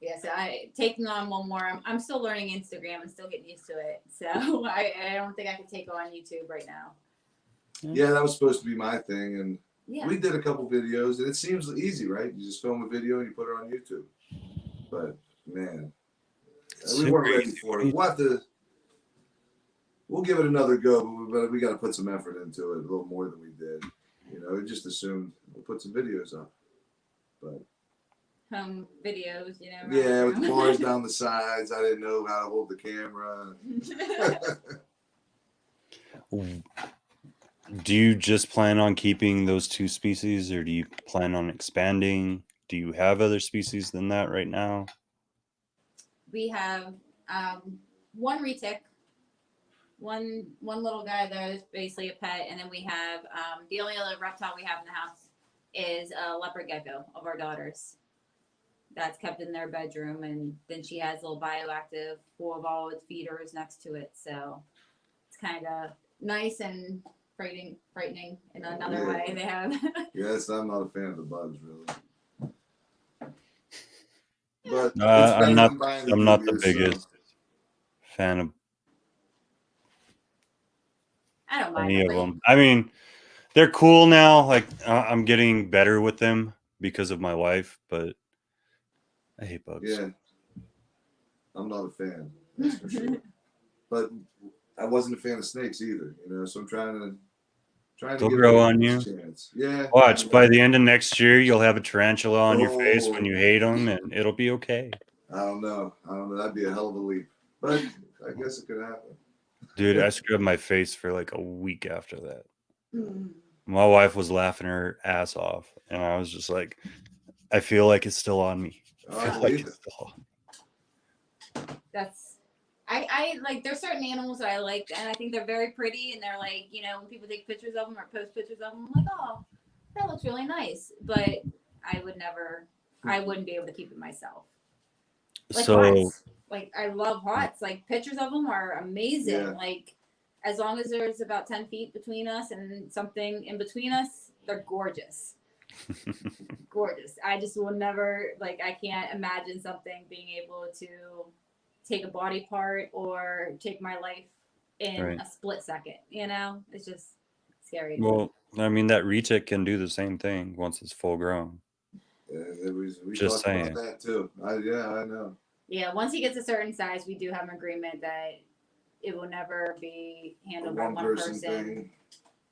Yeah, so I taking on one more. I'm still learning Instagram and still getting used to it. So I don't think I could take on YouTube right now. Yeah, that was supposed to be my thing, and yeah. We did a couple videos, and it seems easy, right? You just film a video and you put it on YouTube. But man, we weren't ready for it. We'll give it another go, but we got to put some effort into it, a little more than we did. You know, we just assumed we'll put some videos up, but videos, you know. Yeah, with the bars down the sides. I didn't know how to hold the camera. Do you just plan on keeping those two species, or do you plan on expanding? Do you have other species than that right now? We have one retic, one little guy that is basically a pet, and then we have the only other reptile we have in the house is a leopard gecko of our daughter's. That's kept in their bedroom, and then she has a little bioactive full of all its feeders next to it. So it's kind of nice and frightening in another way. They have. Yes, I'm not a fan of the bugs, really. But I'm not the biggest fan of I don't mind any of them. I mean, they're cool now. Like I'm getting better with them because of my wife, but I hate bugs. Yeah, I'm not a fan. That's for sure. But I wasn't a fan of snakes either. You know, so I'm trying to. They'll grow on you. Chance. Yeah. Watch, by the end of next year, you'll have a tarantula on your face when you hate them, and it'll be okay. I don't know. That'd be a hell of a leap, but I guess it could happen. Dude, I scrubbed my face for like a week after that. My wife was laughing her ass off, and I was just like, I feel like it's still on me. I like, there's certain animals that I like, and I think they're very pretty, and they're like, you know, when people take pictures of them or post pictures of them, I'm like, oh, that looks really nice. But I wouldn't be able to keep it myself. Like hots. Like, I love hots. Like, pictures of them are amazing. Yeah. Like, as long as there's about 10 feet between us and something in between us, they're gorgeous. Gorgeous. I just will never, like, I can't imagine something being able to take a body part or take my life in a split second. You know, it's just scary. Well, I mean, that retic can do the same thing once it's full grown. Yeah, we just talked saying about that too. I know. Yeah, once he gets a certain size, we do have an agreement that it will never be handled by one person. Thing.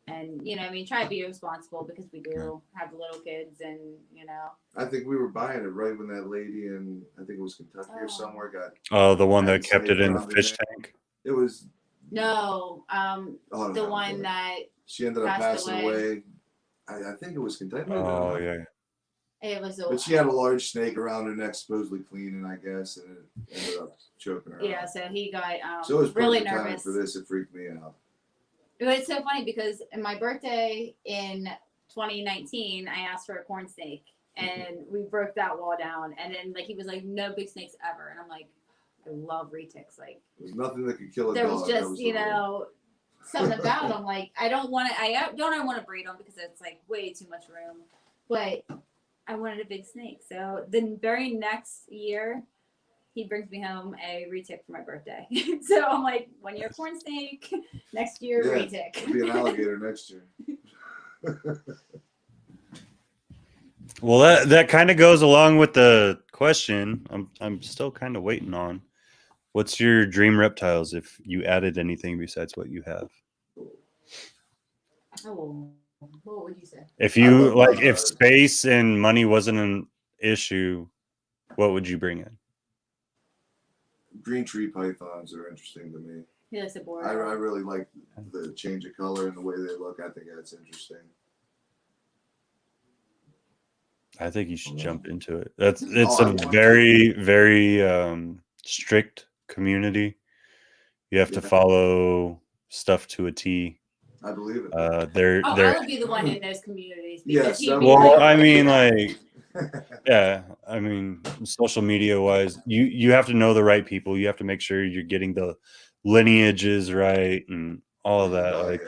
And, you know, I mean, try to be responsible because we do have little kids and, you know. I think we were buying it right when that lady in, I think it was Kentucky or somewhere got. Oh, the one that kept it in the fish tank? It was. No, the one that. She ended up passing away. I think it was Kentucky. Oh, yeah. It was but she had a large snake around her neck, supposedly cleaning, I guess, and it ended up choking her. Yeah, so he got so it was really nervous. For this, it freaked me out. It's so funny because in my birthday in 2019, I asked for a corn snake, and we broke that wall down. And then he was like, "No big snakes ever," and I'm like, "I love retics." Like, there's nothing that could kill a dog. There was just something about them. Like I don't want to breed them because it's like way too much room. But I wanted a big snake. So the very next year, he brings me home a retic for my birthday. So I'm like, 1 year corn snake, next year retic. It'll be an alligator next year. Well, that kind of goes along with the question. I'm still kind of waiting on. What's your dream reptiles if you added anything besides what you have? Oh, what would you say? If you like, if space and money wasn't an issue, what would you bring in? Green tree pythons are interesting to me. He likes a board. I really like the change of color and the way they look. I think that's interesting. I think you should jump into it. It's a very, very strict community. You have to follow stuff to a T. I believe it. I would be the one in those communities. Yes. Well, I mean, like, yeah, I mean, social media wise, you have to know the right people. You have to make sure you're getting the lineages right and all of that. Like,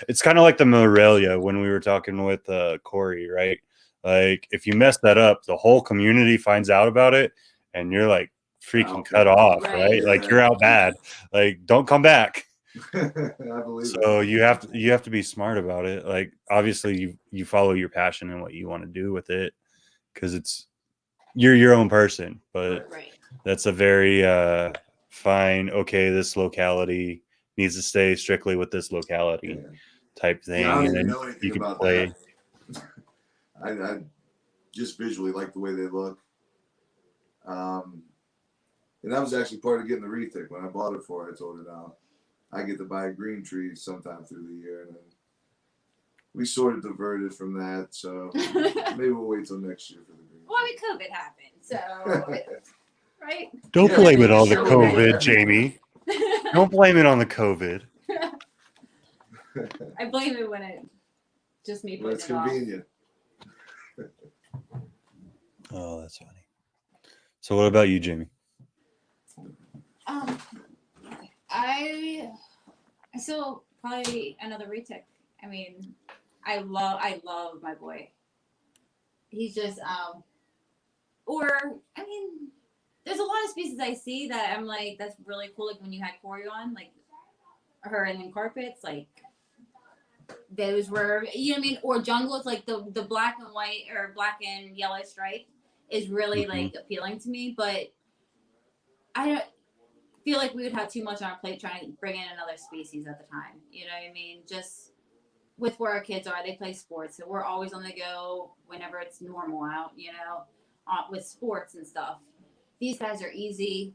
it's kind of like the Morelia when we were talking with Corey, right? Like, if you mess that up, the whole community finds out about it, and you're like freaking cut off, right? Like, you're out bad. Like, don't come back. I believe so you have to be smart about it. Like, obviously you follow your passion and what you want to do with it, because you're your own person. But that's a very fine, okay, this locality needs to stay strictly with this locality type thing. Yeah, I don't and even then know anything you can about play. that. I just visually like the way they look. And that was actually part of getting the retic. When I bought it for, I told her now I get to buy a green tree sometime through the year, and then we sort of diverted from that. So maybe we'll wait till next year for the green. Well, I mean, COVID happened, so right. Don't blame it on the COVID, Jamie. Don't blame it on the COVID. I blame it when it just me. When it's convenient. Oh, that's funny. So, what about you, Jamie? I still probably another retic. I mean, I love my boy. He's just there's a lot of species I see that I'm like, that's really cool. Like when you had Corey on, like her and then carpets, like those were, you know what I mean? Or jungles, like the black and white or black and yellow stripe is really like appealing to me. But I don't feel like we would have too much on our plate trying to bring in another species at the time. You know what I mean? Just with where our kids are, they play sports, so we're always on the go whenever it's normal out, you know, with sports and stuff. These guys are easy.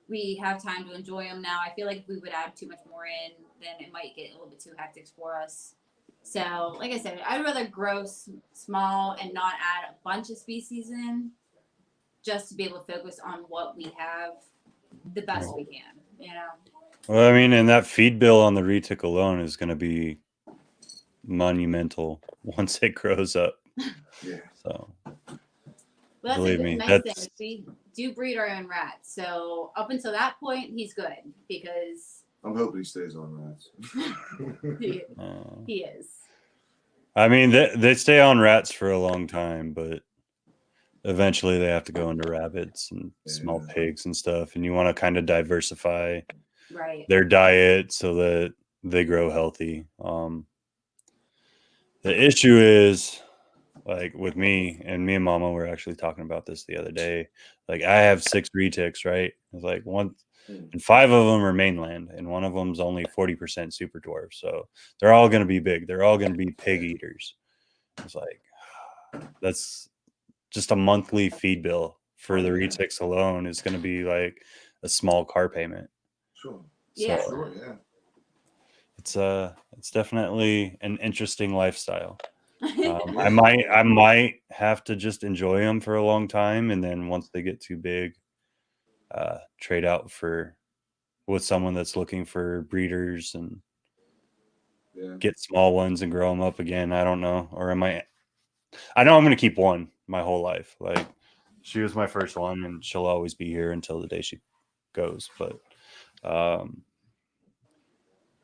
We have time to enjoy them now. I feel like if we would add too much more in, then it might get a little bit too hectic for us. So, like I said, I'd rather grow small and not add a bunch of species in, just to be able to focus on what we have the best we can, you know. Well, I mean, and that feed bill on the retic alone is going to be monumental once it grows up. Yeah. So, Well, believe the me, nice thing is we do breed our own rats. So up until that point, he's good because I'm hoping he stays on rats. he is. I mean, they stay on rats for a long time, but eventually they have to go into rabbits and small pigs and stuff. And you want to kind of diversify their diet so that they grow healthy. The issue is, like with me and Mama were actually talking about this the other day. Like I have 6 retics, right? It's like one, and 5 of them are mainland, and one of them's only 40% super dwarf. So they're all going to be big. They're all going to be pig eaters. It's like, that's just a monthly feed bill for the retics alone is going to be like a small car payment. Sure. Yeah. So Sure. Yeah. it's definitely an interesting lifestyle. I might have to just enjoy them for a long time, and then once they get too big, trade out with someone that's looking for breeders and get small ones and grow them up again. I don't know, or I know I'm going to keep one my whole life. Like she was my first one, and she'll always be here until the day she goes. But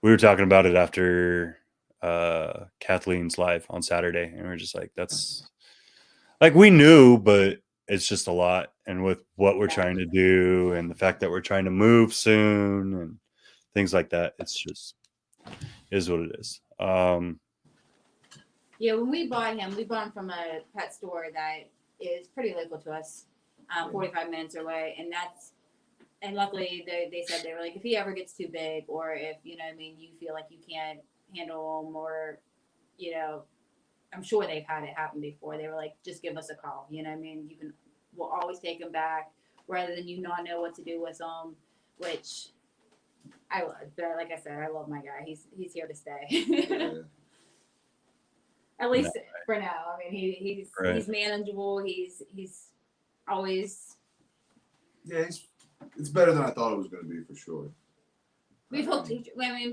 we were talking about it after Kathleen's live on Saturday, and we were just like, that's like, we knew, but it's just a lot. And with what we're trying to do and the fact that we're trying to move soon and things like that, it's just is what it is. Yeah, when we bought him from a pet store that is pretty local to us, 45 minutes away, and luckily they said, they were like, if he ever gets too big, or if, you know what I mean, you feel like you can't handle him, or, you know, I'm sure they've had it happen before. They were like, just give us a call. You know what I mean? We'll always take him back rather than you not know what to do with him, which I love. But like I said, I love my guy. He's here to stay. Yeah. At least for now. I mean, he's manageable. He's always. Yeah, it's better than I thought it was going to be, for sure. We've hoped.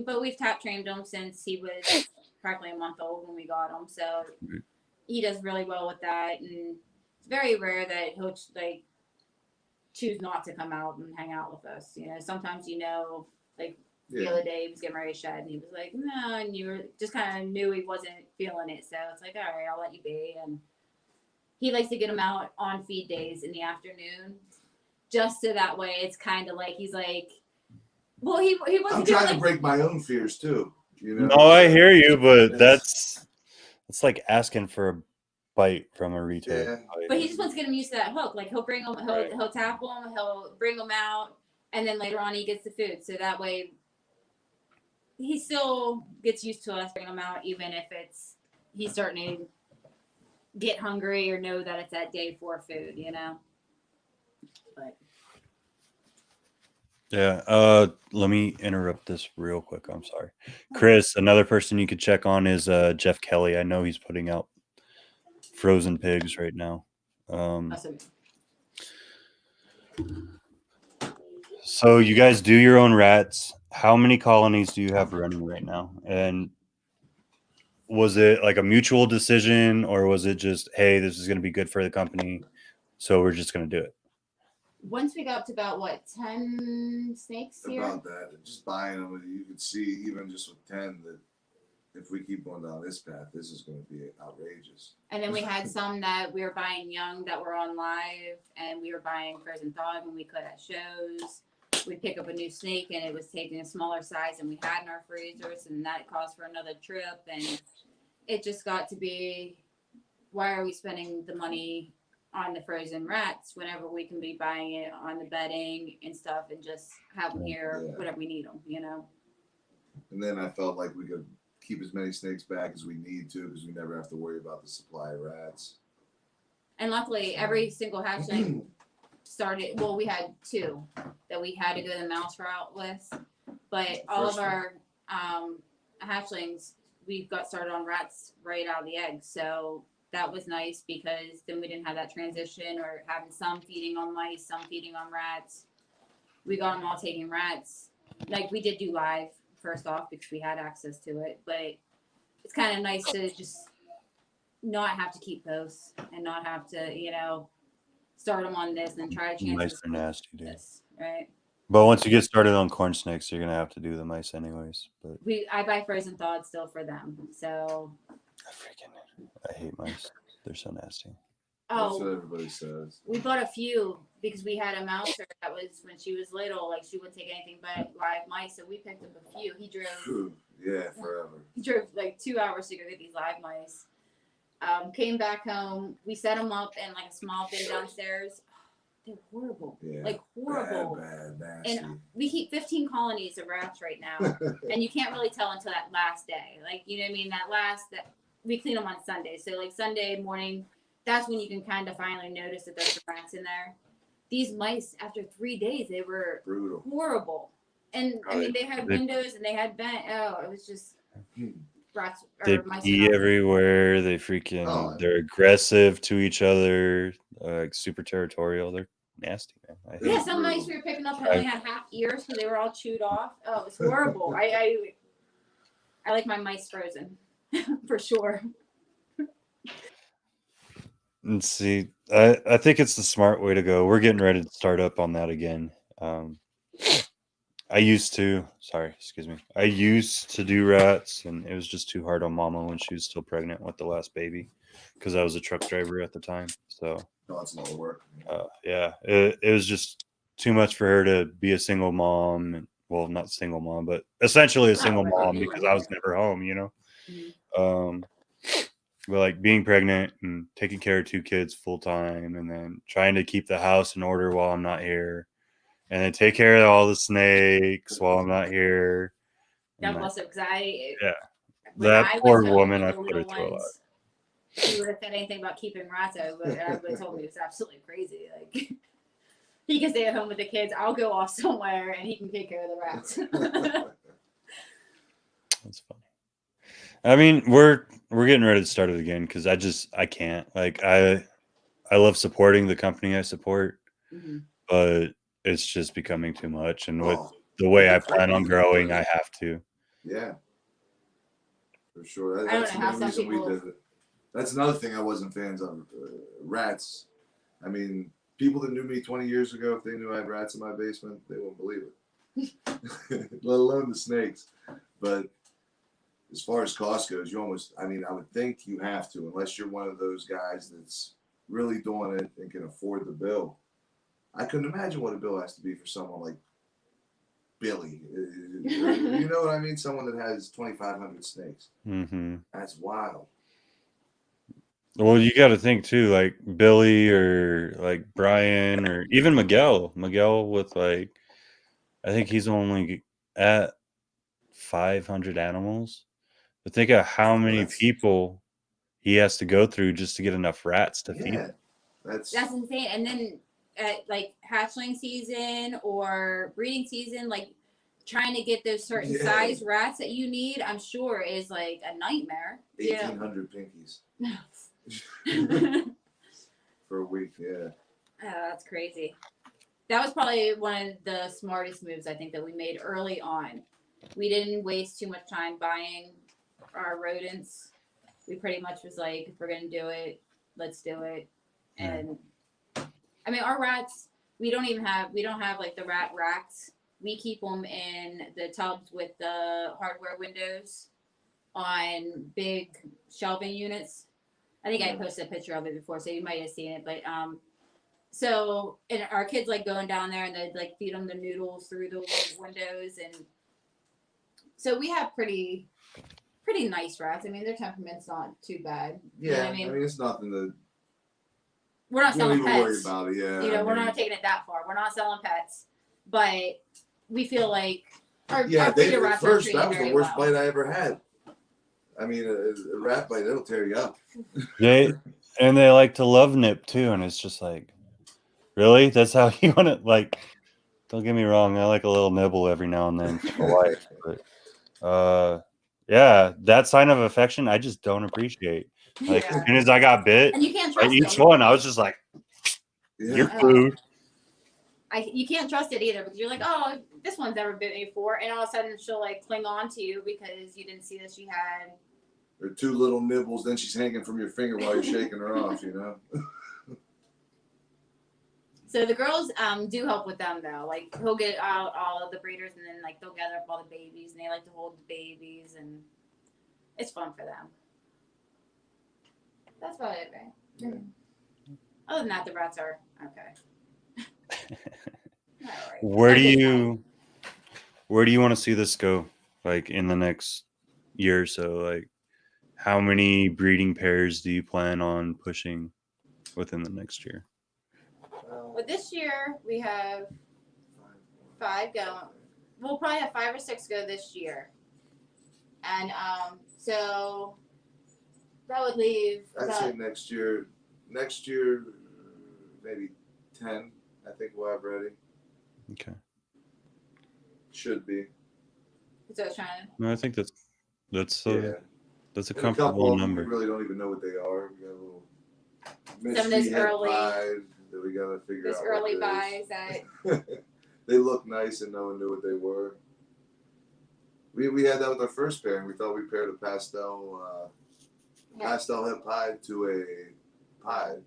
But we've tap trained him since he was practically a month old when we got him. So he does really well with that, and it's very rare that he'll like choose not to come out and hang out with us. You know, sometimes, you know, like the other day he was getting ready to shed, and he was like, no, and you were just kind of knew he wasn't feeling it. So it's like, all right, I'll let you be. And he likes to get him out on feed days in the afternoon, just so that way it's kind of like he's like, well, he wasn't. I'm trying to break my own fears too. You know? No, I hear you, but that's like asking for a bite from a retail. Yeah. But he just wants to get him used to that hook. Like he'll bring him, he'll tap him, he'll bring him out, and then later on he gets the food. So that way he still gets used to us bringing him out, even if he's starting to get hungry or know that it's that day for food, you know. But yeah, let me interrupt this real quick. I'm sorry, Chris. Another person you could check on is Jeff Kelly. I know he's putting out frozen pigs right now. awesome. So you guys do your own rats. How many colonies do you have running right now? And was it like a mutual decision, or was it just, hey, this is going to be good for the company, so we're just going to do it? Once we got up to about what, 10 snakes here? About that, just buying them, you could see even just with 10 that if we keep going down this path, this is going to be outrageous. And then we had some that we were buying young that were on live, and we were buying frozen thawed when we could at shows. We'd pick up a new snake, and it was taking a smaller size than we had in our freezers, and that caused for another trip. And it just got to be, why are we spending the money on the frozen rats whenever we can be buying it on the bedding and stuff and just have them here whenever we need them, you know? And then I felt like we could keep as many snakes back as we need to, because we never have to worry about the supply of rats. And luckily, every single hatchling started, well, we had 2 that we had to go the mouse route with, but all of our hatchlings, we got started on rats right out of the egg. So that was nice, because then we didn't have that transition or having some feeding on mice, some feeding on rats. We got them all taking rats. Like, we did do live first off because we had access to it, but it's kind of nice to just not have to keep posts and not have to, you know, start them on this and try to change Mice are nasty, dude. this, right? But once you get started on corn snakes, you're gonna have to do the mice anyways. But I buy frozen thawed still for them, so I hate mice. They're so nasty. That's what everybody says. We bought a few because we had a mouser that was, when she was little, like, she wouldn't take anything but live mice, so we picked up a few. He drove forever. He drove like 2 hours to go get these live mice. Came back home. We set them up in like a small bin downstairs. They're horrible. Yeah, like horrible. Bad, nasty. And we keep 15 colonies of rats right now. And you can't really tell until that last day. Like, you know what I mean? That we clean them on Sunday. So like Sunday morning, that's when you can kind of finally notice that there's some rats in there. These mice, after 3 days, they were brutal, horrible. And I mean, they had windows and they had vent. Oh, it was just rats. They pee everywhere. They they're aggressive to each other, like super territorial. They're nasty, man. Yeah, some mice we were picking up that only had half ears because they were all chewed off. Oh, it was horrible. I like my mice frozen for sure. And see, I think it's the smart way to go. We're getting ready to start up on that again. I used to. Sorry, excuse me. I used to do rats, and it was just too hard on Mama when she was still pregnant with the last baby, because I was a truck driver at the time. So No, it's a lot of work. yeah, it was just too much for her to be a single mom. And, well, not single mom, but essentially a single mom because I was never home. You know. Mhm. But like being pregnant and taking care of 2 kids full time, and then trying to keep the house in order while I'm not here, and then take care of all the snakes while I'm not here. God bless her, because Yeah, when that I poor was home woman, with I the put her little through a lot. ones, she would have said anything about keeping rats out, but everybody told me it's absolutely crazy. Like he can stay at home with the kids. I'll go off somewhere and he can take care of the rats. That's funny. I mean, we're getting ready to start it again because I can't. Like I love supporting the company I support, but it's just becoming too much. And with the way I plan on growing, I have to. Yeah, for sure. I don't That's know the how main some reason we people- did it. That's another thing I wasn't fans of. Rats. I mean, people that knew me 20 years ago, if they knew I had rats in my basement, they wouldn't believe it. Let alone the snakes. But as far as cost goes, you almost, I mean, I would think you have to, unless you're one of those guys that's really doing it and can afford the bill. I couldn't imagine what a bill has to be for someone like Billy. You know what I mean? Someone that has 2,500 snakes. Mm-hmm. That's wild. Well, you got to think too, like Billy or like Brian or even Miguel. Miguel with like, I think he's only at 500 animals. But think of how many people he has to go through just to get enough rats to feed them. That's insane. And then at like hatchling season or breeding season, like trying to get those certain size rats that you need, I'm sure is like a nightmare. 1,800 pinkies. For a week, yeah. Oh, that's crazy. That was probably one of the smartest moves I think that we made early on. We didn't waste too much time buying our rodents. We pretty much was like, if we're gonna do it, let's do it. And I mean, our rats, we don't have like the rat racks. We keep them in the tubs with the hardware windows on big shelving units. I think I posted a picture of it before, so you might have seen it. But so and our kids like going down there and they like feed them the noodles through the windows, and so we have pretty nice rats. I mean, their temperament's not too bad. Yeah, you know what I mean, it's nothing to. We're not selling pets. Worry about it. Yeah, you know, we're not taking it that far. We're not selling pets, but we feel like our breeder rats are treated that was the very worst well. bite I ever had. I mean, a rat bite, it'll tear you up. And they like to love nip too, and it's just like, really? That's how you want it? Like, don't get me wrong, I like a little nibble every now and then for my wife, but yeah, that sign of affection I just don't appreciate. Like as soon as I got bit, and you can't trust each them. one, I was just like, your food. You can't trust it either because you're like, oh, this one's never bit me before, and all of a sudden she'll like cling on to you because you didn't see that she had. Or 2 little nibbles, then she's hanging from your finger while you're shaking her off, you know. So the girls do help with them though. Like he'll get out all of the breeders, and then like they'll gather up all the babies, and they like to hold the babies, and it's fun for them. That's about it, right? Yeah. Other than that, the rats are okay. All right. Where do you want to see this go? Like in the next year or so? Like how many breeding pairs do you plan on pushing within the next year? Well, this year we have 5 going. We'll probably have 5 or 6 go this year, and so that would leave. I'd say next year, maybe 10. I think we'll have ready. Okay. Should be. So I was trying to. No, I think that's a And comfortable number. We really don't even know what they are. We got a little Some of those early that we gotta figure out. Those early buys that. They look nice and no one knew what they were. We had that with our first pair, and we thought we paired a pastel head pied to a pied,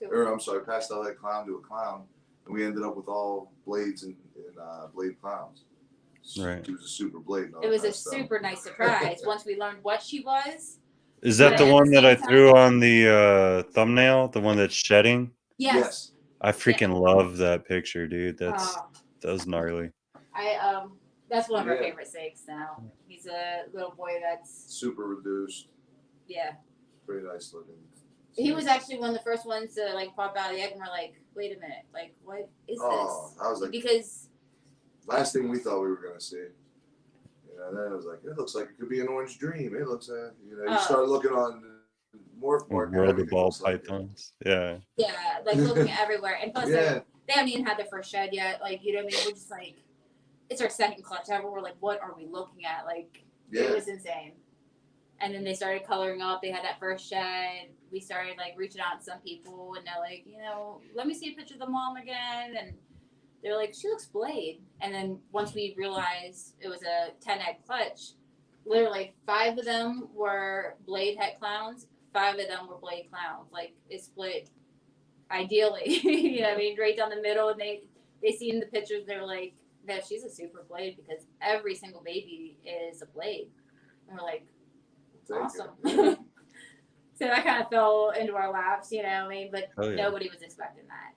or I'm sorry, pastel head clown to a clown, and we ended up with all blades and blade clowns. Right. She was a super blade. And all It was that a stuff. super nice surprise once we learned what she was. Is that But the at one the that I same threw time- on the thumbnail? The one that's shedding? Yes. I freaking love that picture, dude. That was gnarly. That's one of our favorite snakes now. He's a little boy that's super reduced. Yeah. Pretty nice looking. He was actually one of the first ones to like pop out of the egg, and we're like, wait a minute, like what is this? I was like, because last thing we thought we were gonna see. You know, then I was like, it looks like it could be an orange dream. It looks like, you know, you start looking on Morph Park. World of Ball Pythons. Yeah, like looking everywhere. And plus, they haven't even had their first shed yet. Like, you know what I mean? We're just like, it's our second clutch ever. We're like, what are we looking at? Like, it was insane. And then they started coloring up. They had that first shed. We started like reaching out to some people, and they're like, you know, let me see a picture of the mom again. And they're like, she looks blade. And then once we realized it was a 10 egg clutch, literally 5 of them were blade het clowns. 5 of them were blade clowns. Like, it split ideally. You know what I mean? Right down the middle. And they seen the pictures. They were like, no, she's a super blade because every single baby is a blade. And we're like, awesome. So that kind of fell into our laps, you know what I mean? But nobody was expecting that.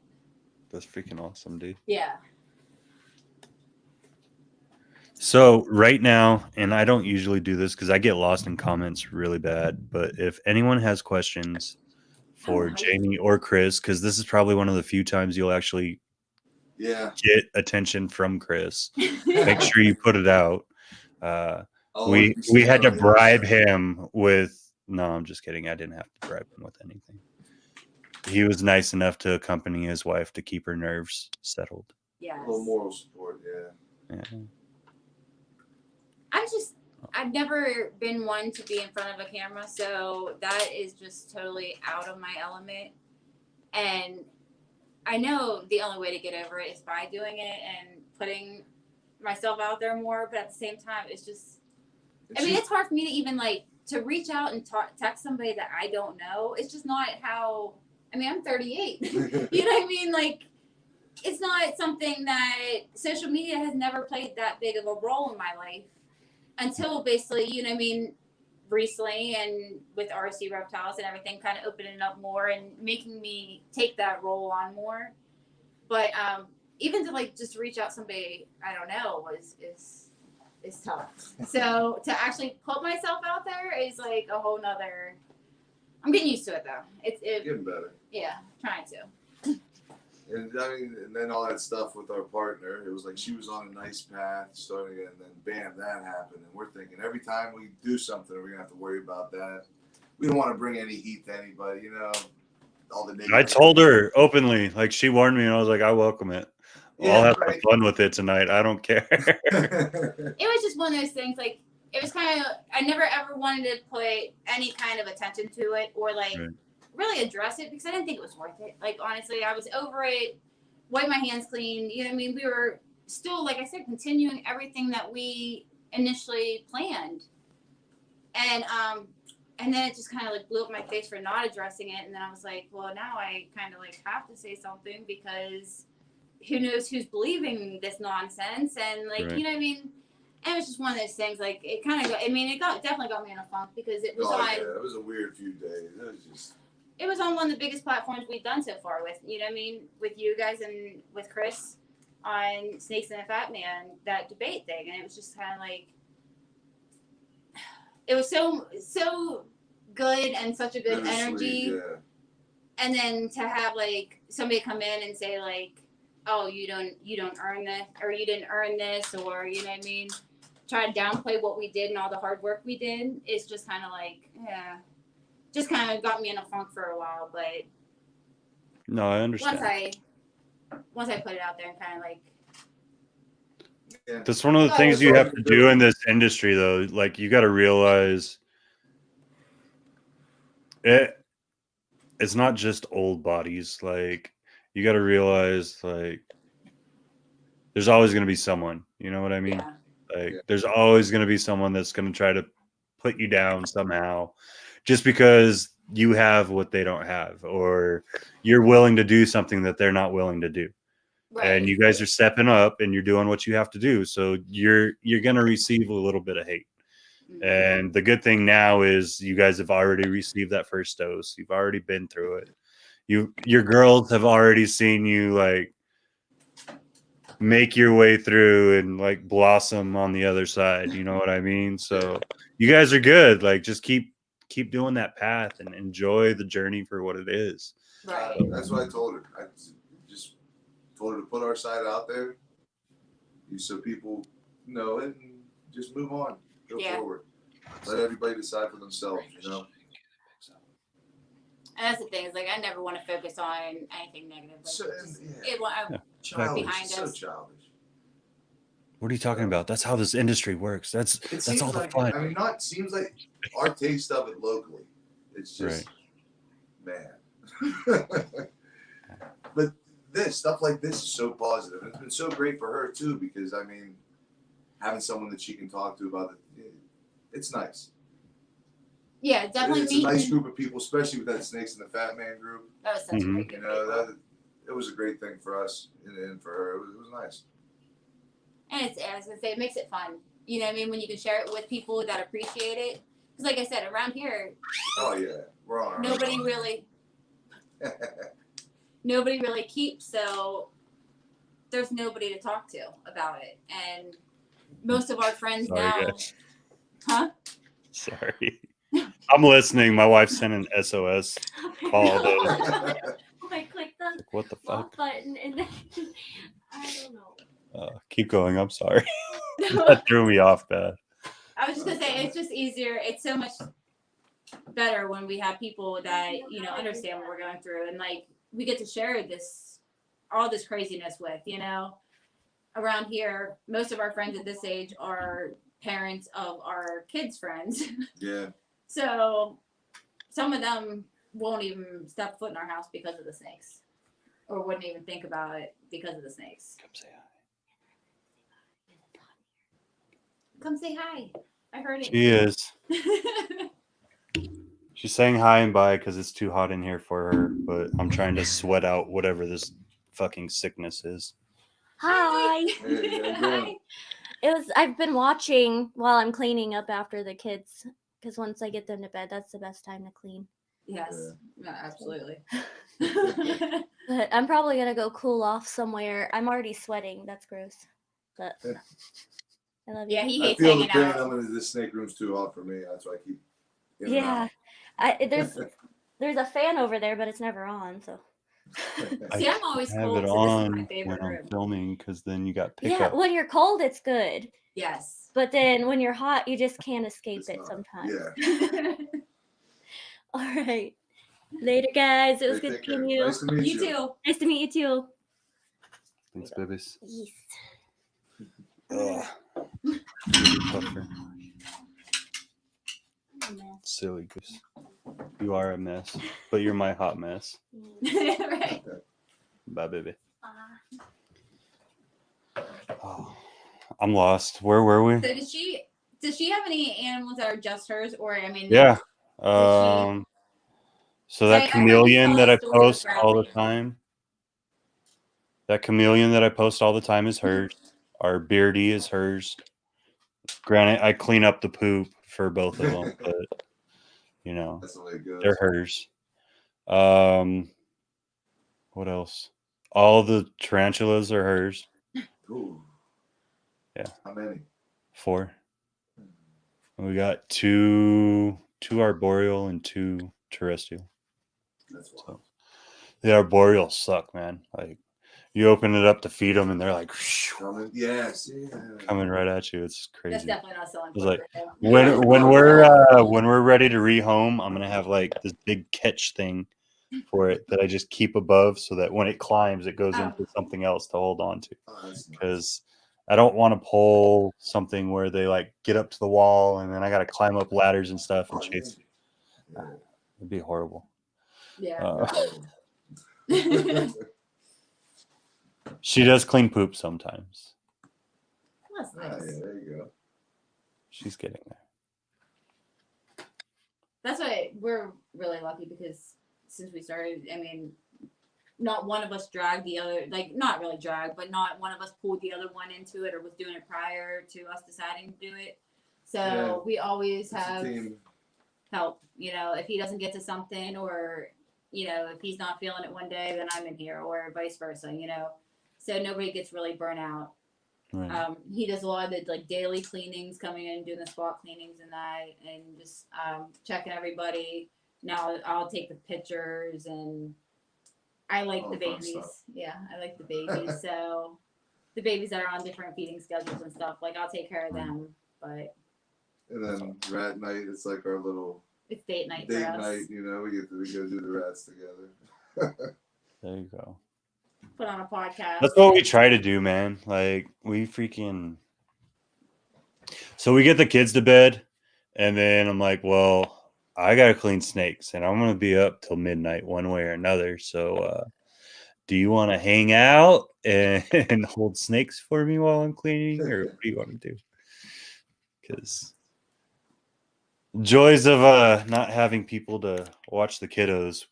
That's freaking awesome, dude. Yeah. So right now, and I don't usually do this because I get lost in comments really bad, but if anyone has questions for Jamie or Chris, because this is probably one of the few times you'll actually get attention from Chris, make sure you put it out. We had to bribe him with no, I'm just kidding. I didn't have to bribe him with anything. He was nice enough to accompany his wife to keep her nerves settled. Yeah. A little moral support, yeah. I've never been one to be in front of a camera, so that is just totally out of my element. And I know the only way to get over it is by doing it and putting myself out there more, but at the same time, it's just, I mean, it's hard for me to even like to reach out and text somebody that I don't know. It's just not how, I mean, I'm 38. You know what I mean? Like, it's not something that social media has never played that big of a role in my life until basically, you know what I mean, recently and with Rcreptiles and everything kind of opening up more and making me take that role on more. But even to like just reach out somebody I don't know is tough. So to actually put myself out there is like a whole nother. I'm getting used to it though. It's getting better. Yeah, trying to. And I mean, and then all that stuff with our partner, it was like she was on a nice path starting, and then bam, that happened. And we're thinking every time we do something, we're gonna have to worry about that. We don't want to bring any heat to anybody, you know. All the negative. I told her openly, like she warned me, and I was like, I welcome it. I'll have some fun with it tonight. I don't care. It was just one of those things. Like, it was kind of, I never ever wanted to put any kind of attention to it or like really address it because I didn't think it was worth it. Like, honestly, I was over it, wipe my hands clean. You know what I mean? We were still, like I said, continuing everything that we initially planned. And then it just kind of like blew up my face for not addressing it. And then I was like, well, now I kind of like have to say something because who knows who's believing this nonsense. And like, you know what I mean? And it was just one of those things, like, it kind of, definitely got me in a funk because it was it was a weird few days. It was on one of the biggest platforms we've done so far with, you know what I mean, with you guys and with Chris on Snakes and a Fat Man, that debate thing. And it was just kind of like, it was so good and such a good energy. And then to have like somebody come in and say like, oh, you don't earn this, or you didn't earn this, or you know what I mean, try to downplay what we did and all the hard work we did, is just kind of like, just kind of got me in a funk for a while. But no, I understand. Once I put it out there and kind of like, that's one of the things you have to do in this industry, though. Like, you got to realize it's not just old bodies. Like, you got to realize, like, there's always going to be someone, you know what I mean? Like, there's always going to be someone that's going to try to put you down somehow just because you have what they don't have, or you're willing to do something that they're not willing to do. and you guys are stepping up and you're doing what you have to do. So you're gonna receive a little bit of hate. And the good thing now is you guys have already received that first dose. You've already been through it. Your girls have already seen you like make your way through and like blossom on the other side. You know what I mean? So you guys are good. Like just keep doing that path and enjoy the journey for what it is. Right. That's what I told her. I just told her to put our side out there, so people know it, and just move on, go forward. Let everybody decide for themselves, you know. And that's the thing, is like I never want to focus on anything negative. Like, So, childish, behind so childish. What are you talking about? That's how this industry works. That's all the fun. I mean, seems like our taste of it locally. It's just man. But stuff like this is so positive. It's been so great for her too, because I mean, having someone that she can talk to about it, it's nice. Yeah, definitely. It's a nice group of people, especially with that Snakes and the Fat Man group. That was such a great group. You know, it was a great thing for us and for her. It was nice. And I was gonna say, it makes it fun. You know what I mean? When you can share it with people that appreciate it. Because like I said, around here, oh yeah, we're on our nobody really keeps, so there's nobody to talk to about it. And most of our friends Guys. Huh? Sorry. I'm listening. My wife sent an SOS call. I clicked the Like, what the fuck? button and then I don't know. Keep going. I'm sorry. That threw me off bad. I was just gonna say, it's just easier. It's so much better when we have people that, you know, understand what we're going through, and like we get to share all this craziness with, you know. Around here, most of our friends at this age are parents of our kids' friends. Yeah. So some of them won't even step foot in our house because of the snakes, or wouldn't even think about it because of the snakes. Come say hi. Come say hi. I heard it. She is. She's saying hi and bye because it's too hot in here for her, but I'm trying to sweat out whatever this fucking sickness is. Hi. Hi. I've been watching while I'm cleaning up after the kids, because once I get them to bed, that's the best time to clean. Yes. Yeah, absolutely. But I'm probably gonna go cool off somewhere. I'm already sweating. That's gross. But I love you. Yeah, he I hates feel the hanging pain. out. This snake room's too hot for me. That's why I keep. Yeah. There's a fan over there, but it's never on. So. See, I'm always have cold, it so this is on my favorite when I'm room. filming because then you got pickup. Yeah, when you're cold, it's good. Yes. But then when you're hot, you just can't escape it sometimes. Yeah. All right. Later, guys. It was Hey, good take care. seeing you. Nice to meet you. You too. Nice to meet you too. Thanks, babies. Yes. Puffer. Silly goose. You are a mess, but you're my hot mess. Right. Bye, baby. Oh, I'm lost. Where were we? So does she have any animals that are just hers, or I mean? Yeah. Does So that I heard you chameleon tell that a I story post with all the Bradley. time. That chameleon that I post all the time is hers. Our Beardy is hers. Granted, I clean up the poop for both of them, but you know, That's the way it goes. they're hers. What else? All the tarantulas are hers. Ooh. Yeah. How many? 4. And we got 2 arboreal and 2 terrestrial. That's wild. So the arboreal suck, man. Like you open it up to feed them, and they're like Yes. coming right at you. It's crazy. That's definitely not selling. It's like when we're ready to rehome, I'm gonna have like this big catch thing for it that I just keep above so that when it climbs, it goes into something else to hold on to. Because I don't want to pull something where they like get up to the wall and then I got to climb up ladders and stuff and chase. It'd be horrible. Yeah. She does clean poop sometimes. That's nice. Yeah, there you go. She's getting there. That's why we're really lucky, because since we started, I mean, not one of us dragged the other, like not really dragged, but not one of us pulled the other one into it or was doing it prior to us deciding to do it. So we always have help. You know, if he doesn't get to something, or you know, if he's not feeling it one day, then I'm in here, or vice versa. You know, so nobody gets really burnt out. Right. He does a lot of the like daily cleanings, coming in, doing the spot cleanings and that, and just checking everybody. Now I'll take the pictures, and I like the babies. Yeah, I like the babies. So the babies that are on different feeding schedules and stuff, like I'll take care of them. But and then rat night, it's like our little date night. Date night, you know, we go do the rats together. There you go. Put on a podcast. That's what we try to do, man. Like we freaking. So we get the kids to bed, and then I'm like, well, I gotta clean snakes, and I'm gonna be up till midnight one way or another. So, do you want to hang out and hold snakes for me while I'm cleaning, or what do you want to do? Because joys of not having people to watch the kiddos,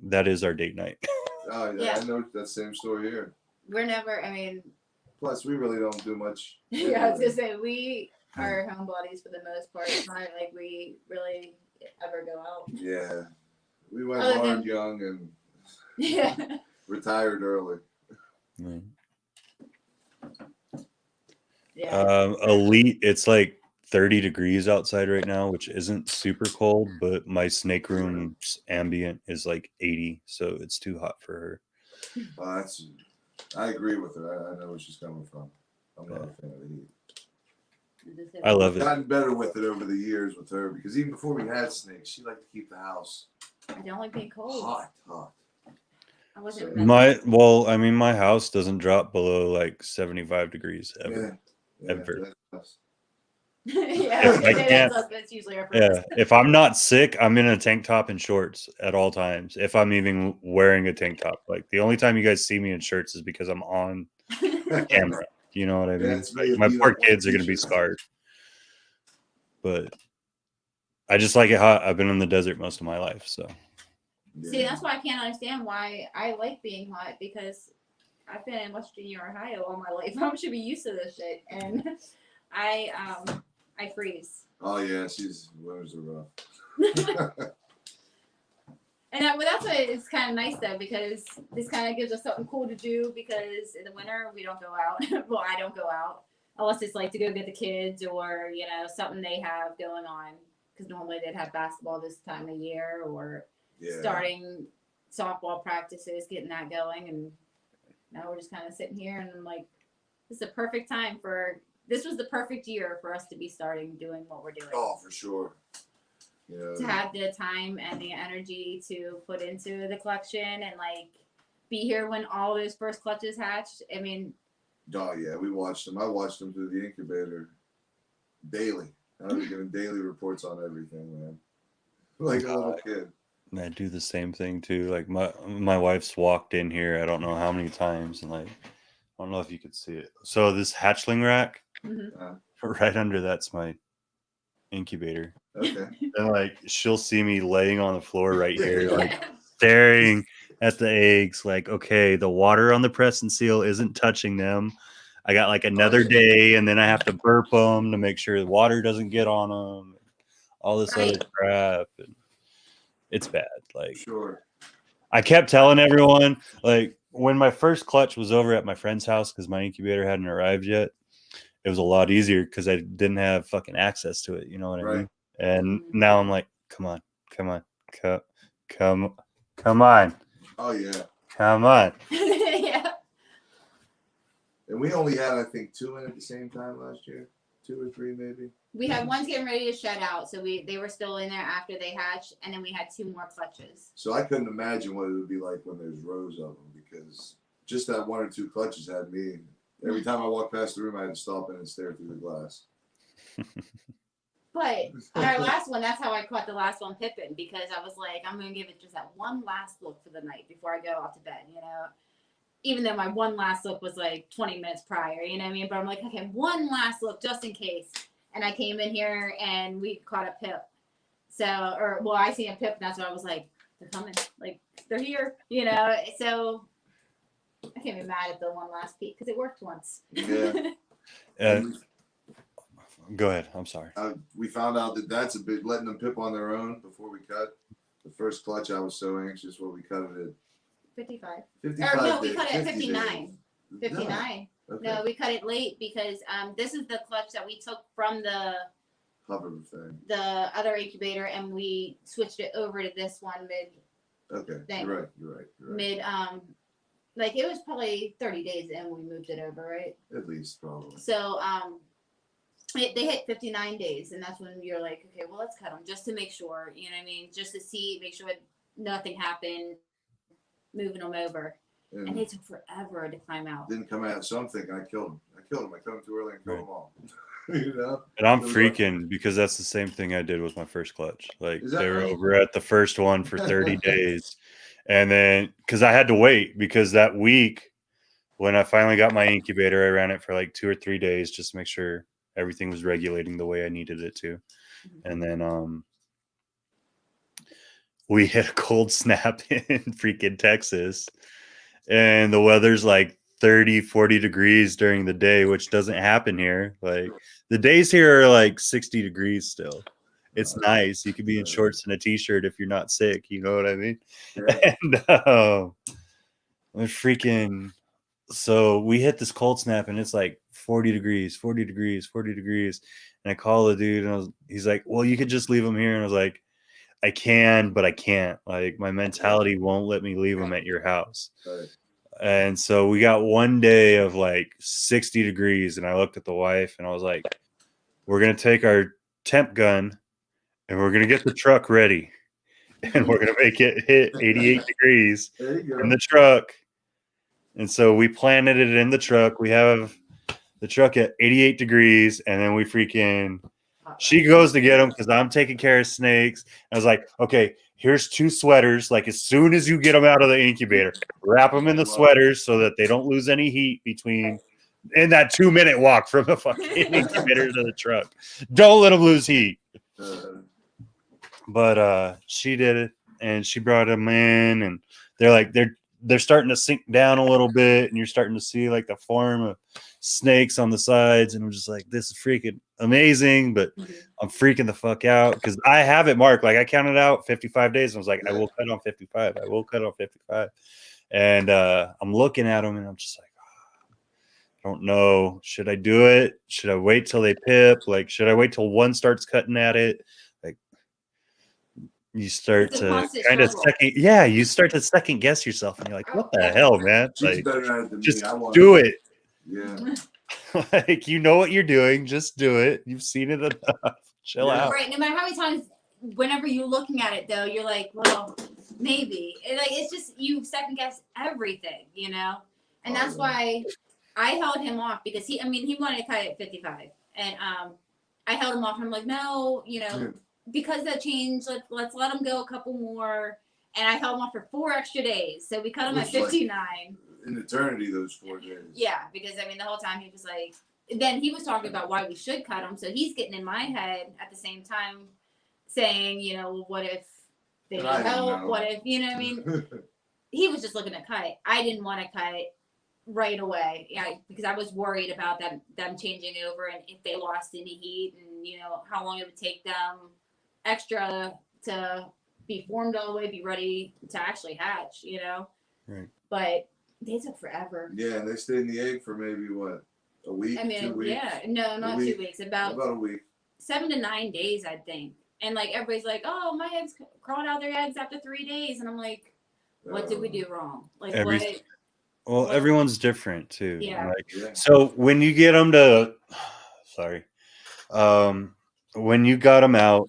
that is our date night. Oh yeah, I know that same story here. We're never. I mean, plus we really don't do much. Yeah, I was gonna say we are homebodies for the most part. It's not like we really ever go out. Yeah, we went hard young and retired early. Right. Yeah. Elite, it's like 30 degrees outside right now, which isn't super cold, but my snake room's ambient is like 80, so it's too hot for her. I agree with her. I know where she's coming from. I'm not a fan of the heat. I love it. I've gotten better with it over the years with her, because even before we had snakes, she liked to keep the house I don't like being cold. hot. I wasn't. My house doesn't drop below like 75 degrees ever. Yeah, Ever. Yeah, I can't. That's usually our Yeah, if I'm not sick, I'm in a tank top and shorts at all times. If I'm even wearing a tank top, like the only time you guys see me in shirts is because I'm on camera. You know what I mean? Like, my poor kids are gonna be scarred. But I just like it hot. I've been in the desert most of my life, so. See, that's why I can't understand why I like being hot, because I've been in West Virginia, Ohio all my life. I should be used to this shit, and I freeze. Oh yeah, winters are rough. And that's why it's kind of nice though, because this kind of gives us something cool to do, because in the winter we don't go out. Well, I don't go out unless it's like to go get the kids, or you know, something they have going on, because normally they'd have basketball this time of year, or starting softball practices, getting that going. And now we're just kind of sitting here, and I'm like, this is a perfect time this was the perfect year for us to be starting doing what we're doing. Oh, for sure. Yeah. To have the time and the energy to put into the collection, and like be here when all those first clutches hatched. I mean, oh yeah, we watched them. I watched them through the incubator daily. I was giving daily reports on everything, man. Like a little kid. I do the same thing too. Like my wife's walked in here, I don't know how many times, and like I don't know if you could see it. So this hatchling rack, right under that's my incubator. Okay. And like she'll see me laying on the floor right here, like staring at the eggs, like, okay, the water on the press and seal isn't touching them. I got like another day, and then I have to burp them to make sure the water doesn't get on them. All this other crap, and it's bad. Like, sure. I kept telling everyone, like, when my first clutch was over at my friend's house, because my incubator hadn't arrived yet, it was a lot easier because I didn't have fucking access to it. You know what I mean? And now I'm like, come on. Oh yeah. Come on. Yeah. And we only had, I think, 2 in at the same time last year. 2 or 3 maybe. We had ones getting ready to shed out, so they were still in there after they hatched, and then we had 2 more clutches. So I couldn't imagine what it would be like when there's rows of them, because just that 1 or 2 clutches had me. Every time I walked past the room, I had to stop in and stare through the glass. But our last one, that's how I caught the last one, Pippin, because I was like, I'm going to give it just that one last look for the night before I go off to bed, you know? Even though my one last look was like 20 minutes prior, you know what I mean? But I'm like, okay, one last look just in case. And I came in here and we caught a Pip. So, I seen a Pip, and that's why I was like, they're coming. Like they're here, you know. So I can't be mad at the one last peak because it worked once. Yeah. Go ahead. I'm sorry. We found out that that's a bit letting them pip on their own before we cut. The first clutch, I was so anxious when we cut it at 55. 55 Or no, we days, cut it at 50 59. days. 59. No. Okay. No, we cut it late because this is the clutch that we took from the Hover thing. other incubator and we switched it over to this one Okay. thing. You're right. mid like it was probably 30 days in we moved it over, right? At least probably. So they hit 59 days and that's when you're like, okay, well let's cut them just to make sure, you know what I mean, just to see, make sure nothing happened moving them over. And they took forever to climb out. Didn't come out. So I'm thinking I killed him. I cut him too early and killed them all. You know? And I'm freaking because that's the same thing I did with my first clutch. Like they were right? over at the first one for 30 days. And then because I had to wait because that week when I finally got my incubator, I ran it for like 2 or 3 days just to make sure everything was regulating the way I needed it to. And then we hit a cold snap in freaking Texas. And the weather's like 30, 40 degrees during the day, which doesn't happen here. Like the days here are like 60 degrees still. It's nice. You could be in shorts and a t-shirt if you're not sick. You know what I mean? Yeah. And freaking, so we hit this cold snap and it's like 40 degrees. And I call the dude and he's like, well, you could just leave him here. And I was like, I can, but I can't. Like my mentality won't let me leave him at your house. Right. And so we got one day of like 60 degrees. And I looked at the wife and I was like, we're going to take our temp gun and we're going to get the truck ready. And we're going to make it hit 88 degrees in the truck. And so we planted it in the truck. We have the truck at 88 degrees. And then we freaking... She goes to get them because I'm taking care of snakes. I was like, okay, here's 2 sweaters. Like as soon as you get them out of the incubator, wrap them in the sweaters so that they don't lose any heat between in that 2-minute walk from the fucking incubator to the truck. Don't let them lose heat. But she did it and she brought them in and they're starting to sink down a little bit and you're starting to see like the form of snakes on the sides and I'm just like, this is freaking amazing, but I'm freaking the fuck out because I have it marked. Like I counted out 55 days and I was like, I will cut on 55. And I'm looking at them and I'm just like, I don't know. Should I do it? Should I wait till they pip? Like, should I wait till one starts cutting at it? Like you start to kind of you start to second guess yourself and you're like, what the hell, man? She's like, better at it than just me. do it. Yeah. Like you know what you're doing, just do it. You've seen it enough. Chill out. Right. No matter how many times, whenever you're looking at it, though, you're like, well, maybe. Like it's just you second guess everything, you know. And that's why I held him off because he wanted to cut at 55, and I held him off. I'm like, no, you know, because that changed. Let's let him go a couple more, and I held him off for 4 extra days. So we cut him at 59. Like, in eternity, those 4 days. Yeah, because the whole time he was like, then he was talking about why we should cut him. So he's getting in my head at the same time, saying, you know, what if they need help? What if, you know what I mean? He was just looking to cut. I didn't want to cut right away, because I was worried about them changing over and if they lost any heat and you know how long it would take them extra to be formed all the way, be ready to actually hatch, you know. Right. But they took forever. Yeah, and they stayed in the egg for maybe what, a week? 2 weeks? Yeah, no, not 2 weeks. About a week. 7 to 9 days, I think. And like everybody's like, "Oh, my eggs crawled out their eggs after 3 days," and I'm like, "What did we do wrong? Like what?" Well, everyone's different too. Yeah. So when you get them to, when you got them out,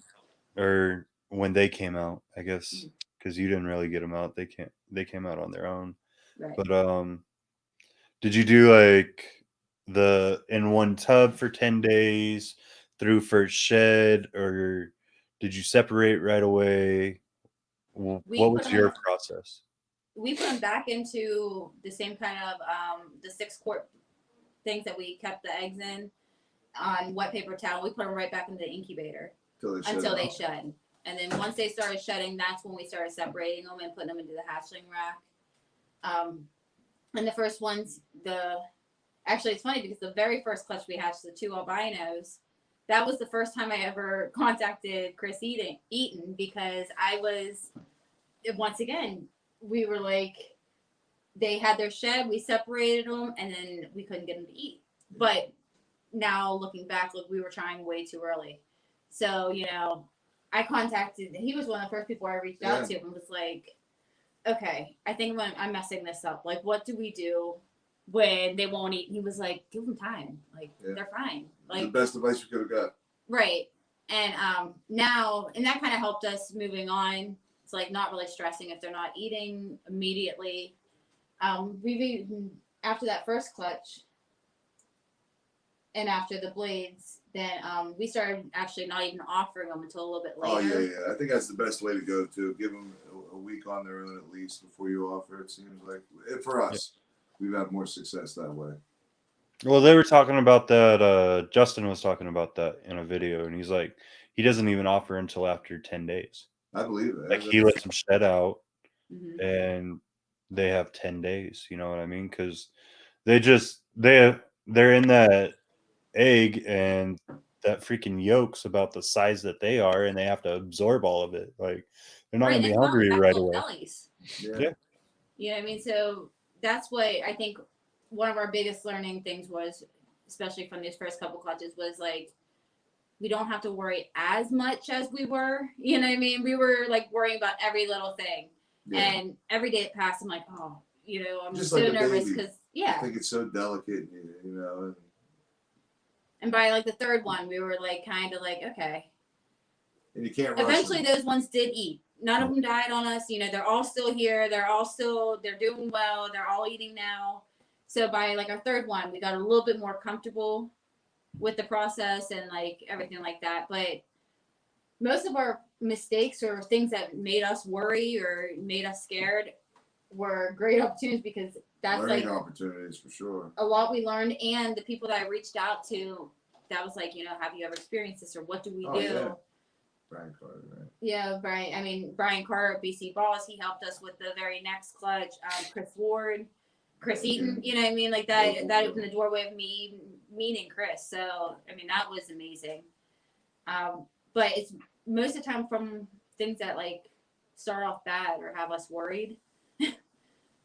or when they came out, I guess, because you didn't really get them out, they came out on their own. Right. But did you do like the in one tub for 10 days through first shed, or did you separate right away? What was your process? We put them back into the same kind of the 6-quart things that we kept the eggs in on wet paper towel. We put them right back into the incubator until they shed. And then once they started shedding, that's when we started separating them and putting them into the hatchling rack. And the first ones, actually it's funny because the very first clutch we hatched, the 2 albinos, that was the first time I ever contacted Chris Eaton because I was, once again, we were like, they had their shed, we separated them, and then we couldn't get them to eat. But now looking back, look, we were trying way too early. So, you know, I contacted, he was one of the first people I reached out to and was like, okay, I think I'm messing this up. Like, what do we do when they won't eat? And he was like, give them time. Like, they're fine. Like, the best advice you could have got. Right. And now, and that kind of helped us moving on. It's like not really stressing if they're not eating immediately. We've even, after that first clutch and after the blades, then we started actually not even offering them until a little bit later. Oh, yeah. I think that's the best way to go, too. Give them a week on their own at least before you offer. It seems like, for us, we've had more success that way. Well, they were talking about that. Justin was talking about that in a video, and he's like, he doesn't even offer until after 10 days. I believe it. Like, he lets them shed out, and they have 10 days. You know what I mean? Because they're in that egg, and that freaking yolk's about the size that they are, and they have to absorb all of it. Like, they're not going to be hungry right away. Bellies. Yeah. You know what I mean? So that's what I think one of our biggest learning things was, especially from these first couple clutches, was like, we don't have to worry as much as we were. You know what I mean? We were like worrying about every little thing. Yeah. And every day it passed, I'm like, oh, you know, I'm just so like nervous because, I think it's so delicate, you know. And by like the third one, we were like, kind of like, okay. And you can't rush Eventually, them. those ones did eat. None of them died on us. You know, they're all still here. They're doing well. They're all eating now. So by like our third one, we got a little bit more comfortable with the process and like everything like that. But most of our mistakes or things that made us worry or made us scared were great opportunities because that's learning like opportunities for sure. A lot we learned, and the people that I reached out to, that was like, you know, have you ever experienced this or what do we do? Yeah. Brian Carter, right? Yeah, Brian Carter at BC Balls, he helped us with the very next clutch. Chris Ward, Chris Eaton, you know what I mean? Like that opened the doorway of me meeting Chris. So, I mean, that was amazing. But it's most of the time from things that like start off bad or have us worried.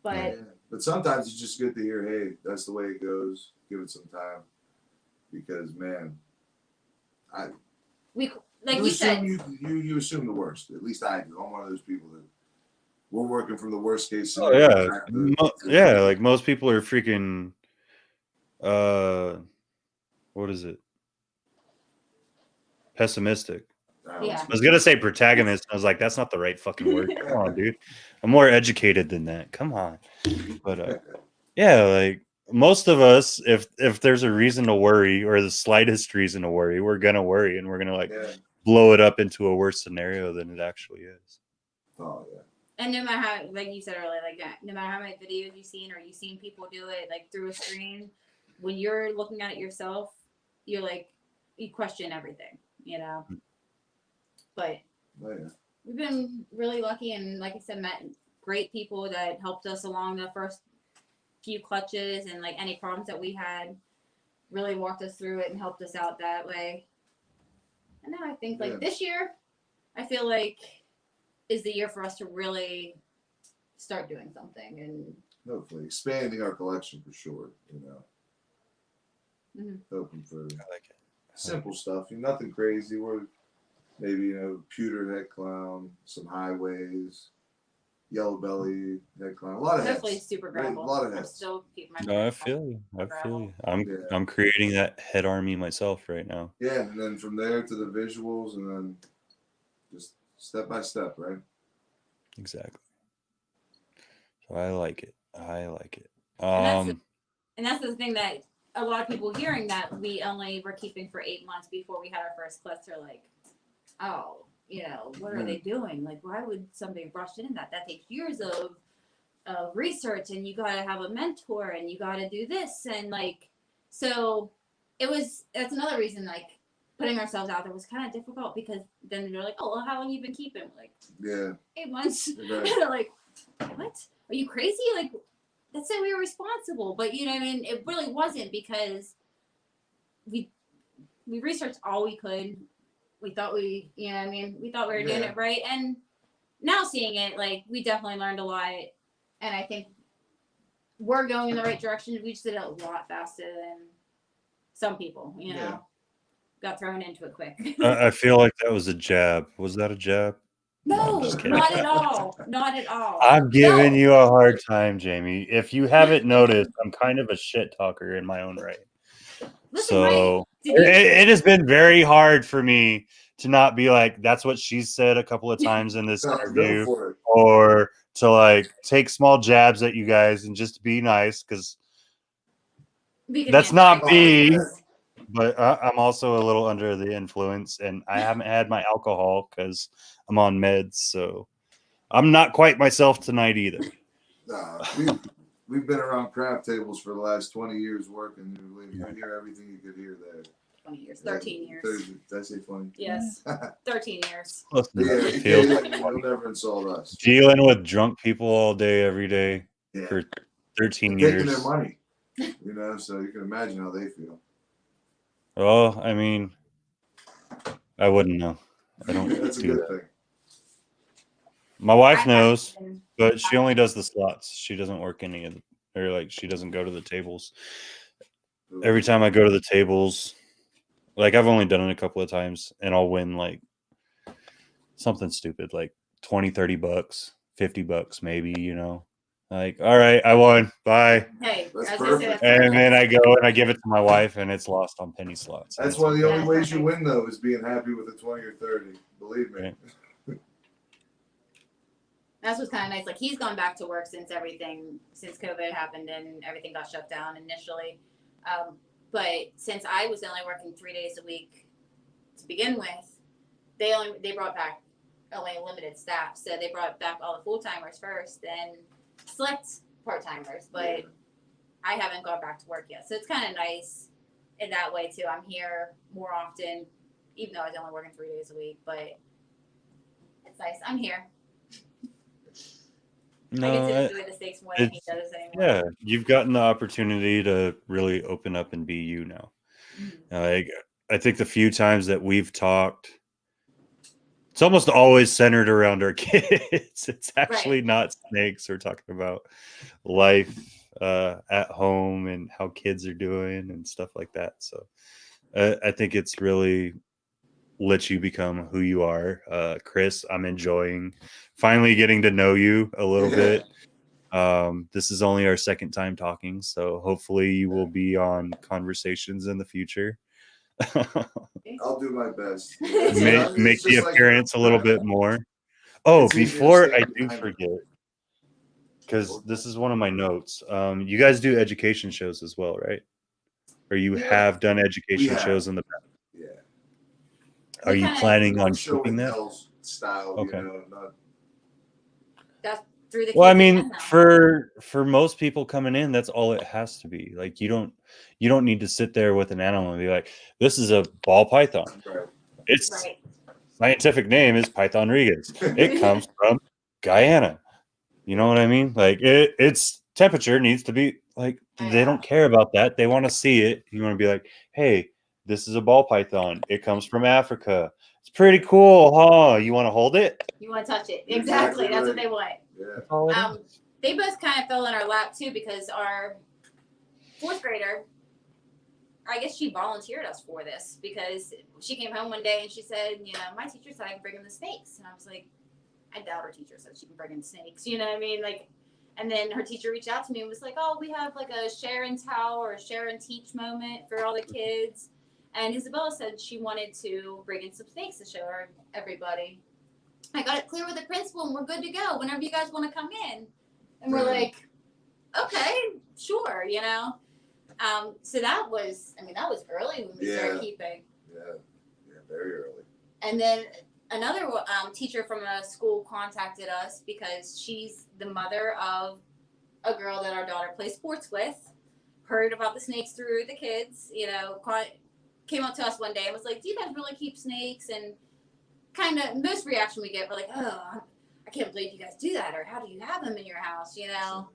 But sometimes it's just good to hear, hey, that's the way it goes. Give it some time. Because, man, you assume the worst. At least I do. I'm one of those people that we're working from the worst case scenario. Like most people are freaking what is it? Pessimistic. Yeah. I was gonna say protagonist. I was like, that's not the right fucking word. Come on, dude. I'm more educated than that. Come on. But yeah, like most of us, if there's a reason to worry or the slightest reason to worry, we're gonna worry and we're gonna like blow it up into a worse scenario than it actually is. Oh yeah. And no matter how, like you said earlier, like no matter how many videos you've seen or you've seen people do it like through a screen, when you're looking at it yourself, you're like, you question everything, you know. But we've been really lucky and, like I said, met great people that helped us along the first few clutches and like any problems that we had, really walked us through it and helped us out that way. And now I think like this year, I feel like is the year for us to really start doing something and hopefully expanding our collection for sure. You know, hoping for simple stuff. Nothing crazy. We're maybe, you know, pewter head clown, some highways, yellow belly head clown, a lot of hopefully heads. super gravel. A lot of heads. No, I feel you. I'm creating that head army myself right now. Yeah, and then from there to the visuals, and then just step by step, right? Exactly. So I like it. And that's the thing that a lot of people hearing that we only were keeping for 8 months before we had our first clutch are like, oh, you know, what are they doing? Like, why would somebody rush into that? That takes years of research, and you got to have a mentor, and you got to do this. And like, so that's another reason, like, putting ourselves out there was kind of difficult because then they're like, oh, well, how long you been keeping? We're like, 8 months. Right. And they're like, what? Are you crazy? Like, that's so irresponsible. But you know what I mean? It really wasn't because we researched all we could. We thought we, you know what I mean? We thought we were doing it right. And now seeing it, like, we definitely learned a lot. And I think we're going in the right direction. We just did it a lot faster than some people, you know? Got thrown into it quick. I feel like that was a jab. Was that a jab? No, I'm just kidding. not at all. Not at all. I'm giving No. you a hard time, Jamie. If you haven't noticed, I'm kind of a shit talker in my own right. Listen, So did you- it has been very hard for me to not be like, that's what she said a couple of times in this Go interview, for it. or to like take small jabs at you guys and just be nice, because we can that's handle not it. me. But I'm also a little under the influence, and I haven't had my alcohol because I'm on meds, so I'm not quite myself tonight either. Nah, we've been around craft tables for the last 20 years working. You hear everything you could hear there. 20 years, 13 years. 30, did I say 20? Yes, 13 years. Listen, Yeah, it feels like you'll never insult us. dealing with drunk people all day, every day for 13 Taking years. their money, you know, so you can imagine how they feel. Well, I mean, I wouldn't know. I don't That's a do good that. thing. My wife I knows, haven't been- but she only does the slots. She doesn't work any of, or like she doesn't go to the tables. Every time I go to the tables, like I've only done it a couple of times, and I'll win like something stupid, like 20, 30 bucks, 50 bucks, maybe, you know, like, all right, I won. Bye. Hey, That's as I said, perfect. And then I go and I give it to my wife, and it's lost on penny slots. That's one of the only ways you win, though, is being happy with a 20 or 30. Believe me. Right. that's what's kind of nice. Like, he's gone back to work since COVID happened and everything got shut down initially. But since I was only working 3 days a week to begin with, they brought back only limited staff. So they brought back all the full timers first and select part timers. But I haven't gone back to work yet. So it's kind of nice in that way too. I'm here more often, even though I was only working 3 days a week. But it's nice. I'm here. I get to enjoy the steaks more than he does anymore. Yeah, you've gotten the opportunity to really open up and be you now. Like, I think the few times that we've talked, it's almost always centered around our kids. It's actually not snakes. We're talking about life at home and how kids are doing and stuff like that. So I think it's really let you become who you are. Chris, I'm enjoying finally getting to know you a little bit. This is only our second time talking, so hopefully you will be on conversations in the future. I'll do my best. Make the appearance a little bit more. Oh, before I do forget, because this is one of my notes. You guys do education shows as well, right? Or you have done education shows in the past? Yeah. Are you planning on keeping that? Style, okay. You know, not... That's through the. Well, I mean, for most people coming in, that's all it has to be. Like, you don't need to sit there with an animal and be like, "This is a ball python." Right. Its scientific name is Python Regas. It comes from Guyana. You know what I mean? Like, its temperature needs to be like. They don't care about that. They want to see it. You want to be like, "Hey, this is a ball python. It comes from Africa. It's pretty cool, huh? You want to hold it? You want to touch it? Exactly. That's what they want. Yeah. They both kind of fell in our lap too because our 4th grader, I guess she volunteered us for this because she came home one day and she said, you know, my teacher said I can bring in the snakes. And I was like, I doubt her teacher said she can bring in snakes. You know what I mean? Like, and then her teacher reached out to me and was like, oh, we have like a share and tell or a share and teach moment for all the kids. And Isabella said she wanted to bring in some snakes to show everybody. I got it clear with the principal and we're good to go whenever you guys want to come in. And we're like, okay, sure, you know. So that was early when we started keeping. Yeah, very early. And then another teacher from a school contacted us because she's the mother of a girl that our daughter plays sports with. Heard about the snakes through the kids, you know, came up to us one day and was like, "Do you guys really keep snakes?" And kind of most reaction we get, we're like, "Oh, I can't believe you guys do that," or "How do you have them in your house?" You know,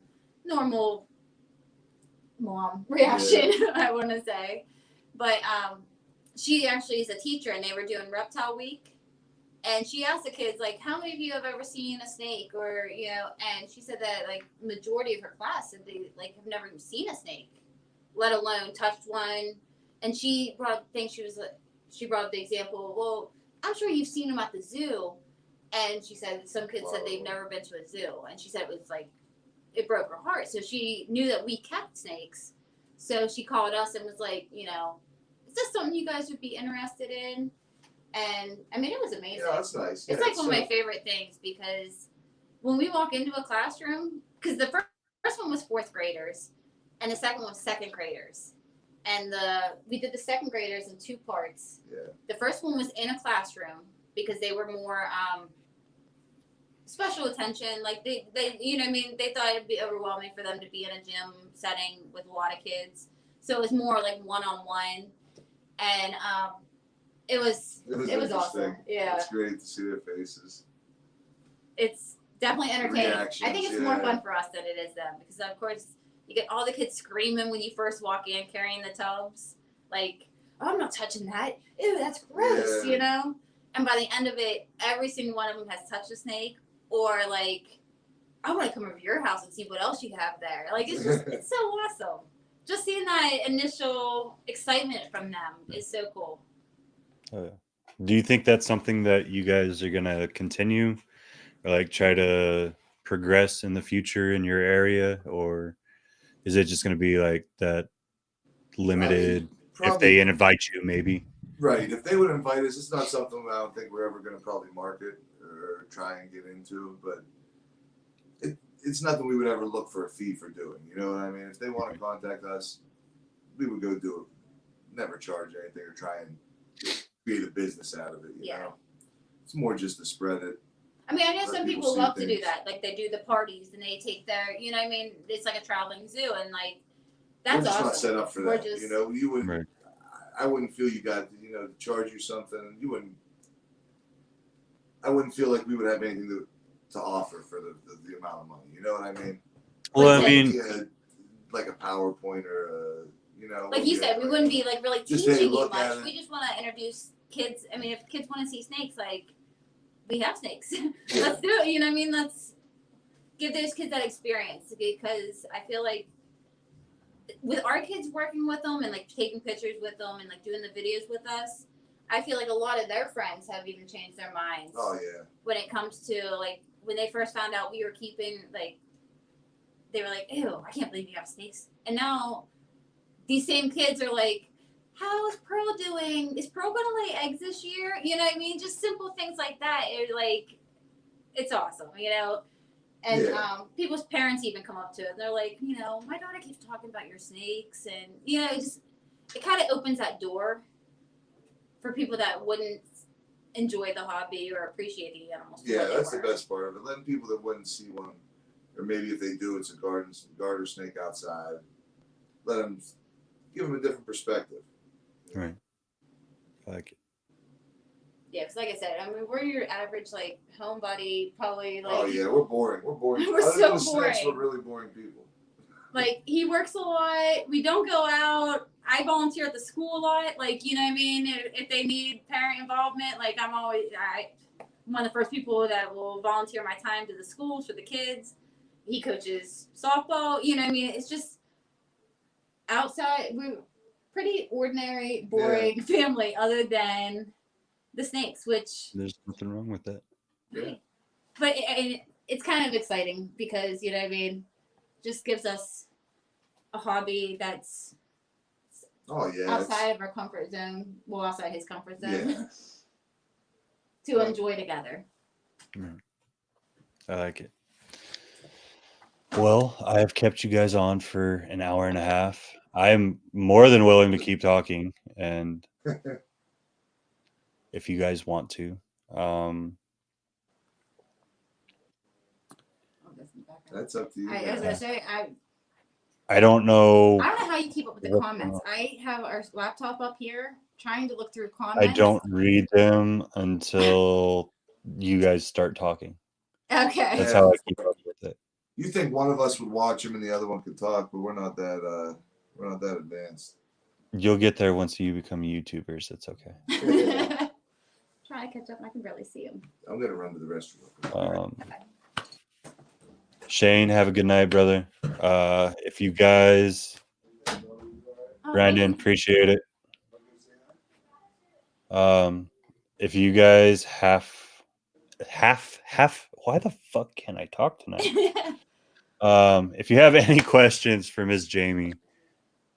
normal mom reaction, I want to say. But she actually is a teacher, and they were doing Reptile Week. And she asked the kids, like, how many of you have ever seen a snake? Or, you know, and she said that, like, majority of her class said they, like, have never even seen a snake, let alone touched one. And she brought things, she brought up the example, well, I'm sure you've seen them at the zoo. And she said some kids said they've never been to a zoo. And she said it was, like, it broke her heart. So she knew that we kept snakes. So she called us and was like, you know, is this something you guys would be interested in? And I mean, it was amazing. Yeah, that's nice. It's like one of my favorite things because when we walk into a classroom, because the first one was fourth graders and the second one was second graders. And we did the second graders in 2 parts. Yeah. The first one was in a classroom because they were more special attention. Like they, you know what I mean? They thought it'd be overwhelming for them to be in a gym setting with a lot of kids. So it was more like one-on-one. And it was awesome. Yeah. It's great to see their faces. It's definitely entertaining. Reactions, I think it's more fun for us than it is them because, of course, you get all the kids screaming when you first walk in carrying the tubs. Like, oh, I'm not touching that. Ew, that's gross, you know? And by the end of it, every single one of them has touched a snake or, like, I want to come over to your house and see what else you have there. Like, it's just, it's so awesome. Just seeing that initial excitement from them is so cool. Do you think that's something that you guys are going to continue or like try to progress in the future in your area? Or is it just going to be like that limited if they invite you maybe? Right. If they would invite us, it's not something I don't think we're ever going to probably market or try and get into, but it's nothing we would ever look for a fee for doing. You know what I mean? If they want to contact us, we would go do it. Never charge anything or try and create a business out of it. You know? It's more just to spread it. I mean, I know some people love to do that. Like they do the parties and they take their, you know what I mean? It's like a traveling zoo and like, that's awesome. We're just not set up for that. You know, you wouldn't, right. I wouldn't feel you got, you know, to charge you something. You wouldn't, I wouldn't feel like we would have anything to offer for the amount of money. You know what I mean? Well, I mean, like a PowerPoint or a, you know, like you said, we wouldn't be like really teaching you much. We just want to introduce kids. I mean, if kids want to see snakes, like we have snakes. Let's do it. You know what I mean? Let's give those kids that experience because I feel like with our kids working with them and like taking pictures with them and like doing the videos with us, I feel like a lot of their friends have even changed their minds. Oh yeah. When it comes to like when they first found out we were keeping like, they were like, "Ew, I can't believe you have snakes." And now these same kids are like, "How is Pearl doing? Is Pearl gonna lay eggs this year?" You know what I mean? Just simple things like that. It's awesome, you know. And people's parents even come up to it and they're like, you know, my daughter keeps talking about your snakes, and you know, it kind of opens that door for people that wouldn't enjoy the hobby or appreciate the animals. Yeah, that's the best part of it. Letting people that wouldn't see one, or maybe if they do, it's a garter snake outside. Let them give them a different perspective. Right. I like it. Yeah, because like I said, I mean, we're your average like homebody, probably like. Oh yeah, we're boring. We're boring. We're so boring. Snakes, we're really boring people. Like he works a lot. We don't go out. I volunteer at the school a lot. Like, you know what I mean? If they need parent involvement, like I'm one of the first people that will volunteer my time to the schools for the kids. He coaches softball. You know what I mean? It's just outside. We're pretty ordinary, boring family other than the snakes, which there's nothing wrong with that. Yeah. But it's kind of exciting because, you know what I mean? Just gives us a hobby that's outside of our comfort zone. Well, outside his comfort zone to enjoy together. I like it. Well, I have kept you guys on for an hour and a half. I am more than willing to keep talking, and if you guys want to. That's up to you. As I say, I don't know. I don't know how you keep up with the What's comments. I have our laptop up here trying to look through I comments. don't read them until you guys start talking. Okay. That's how I keep up with it. You think one of us would watch him and the other one could talk, but we're not that advanced. You'll get there once you become YouTubers. It's okay. Try to catch up. I can barely see him. I'm gonna run to the restroom. Shane, have a good night, brother. If you guys, Brandon, appreciate it. If you guys have, why the fuck can I talk tonight? If you have any questions for Miss Jamie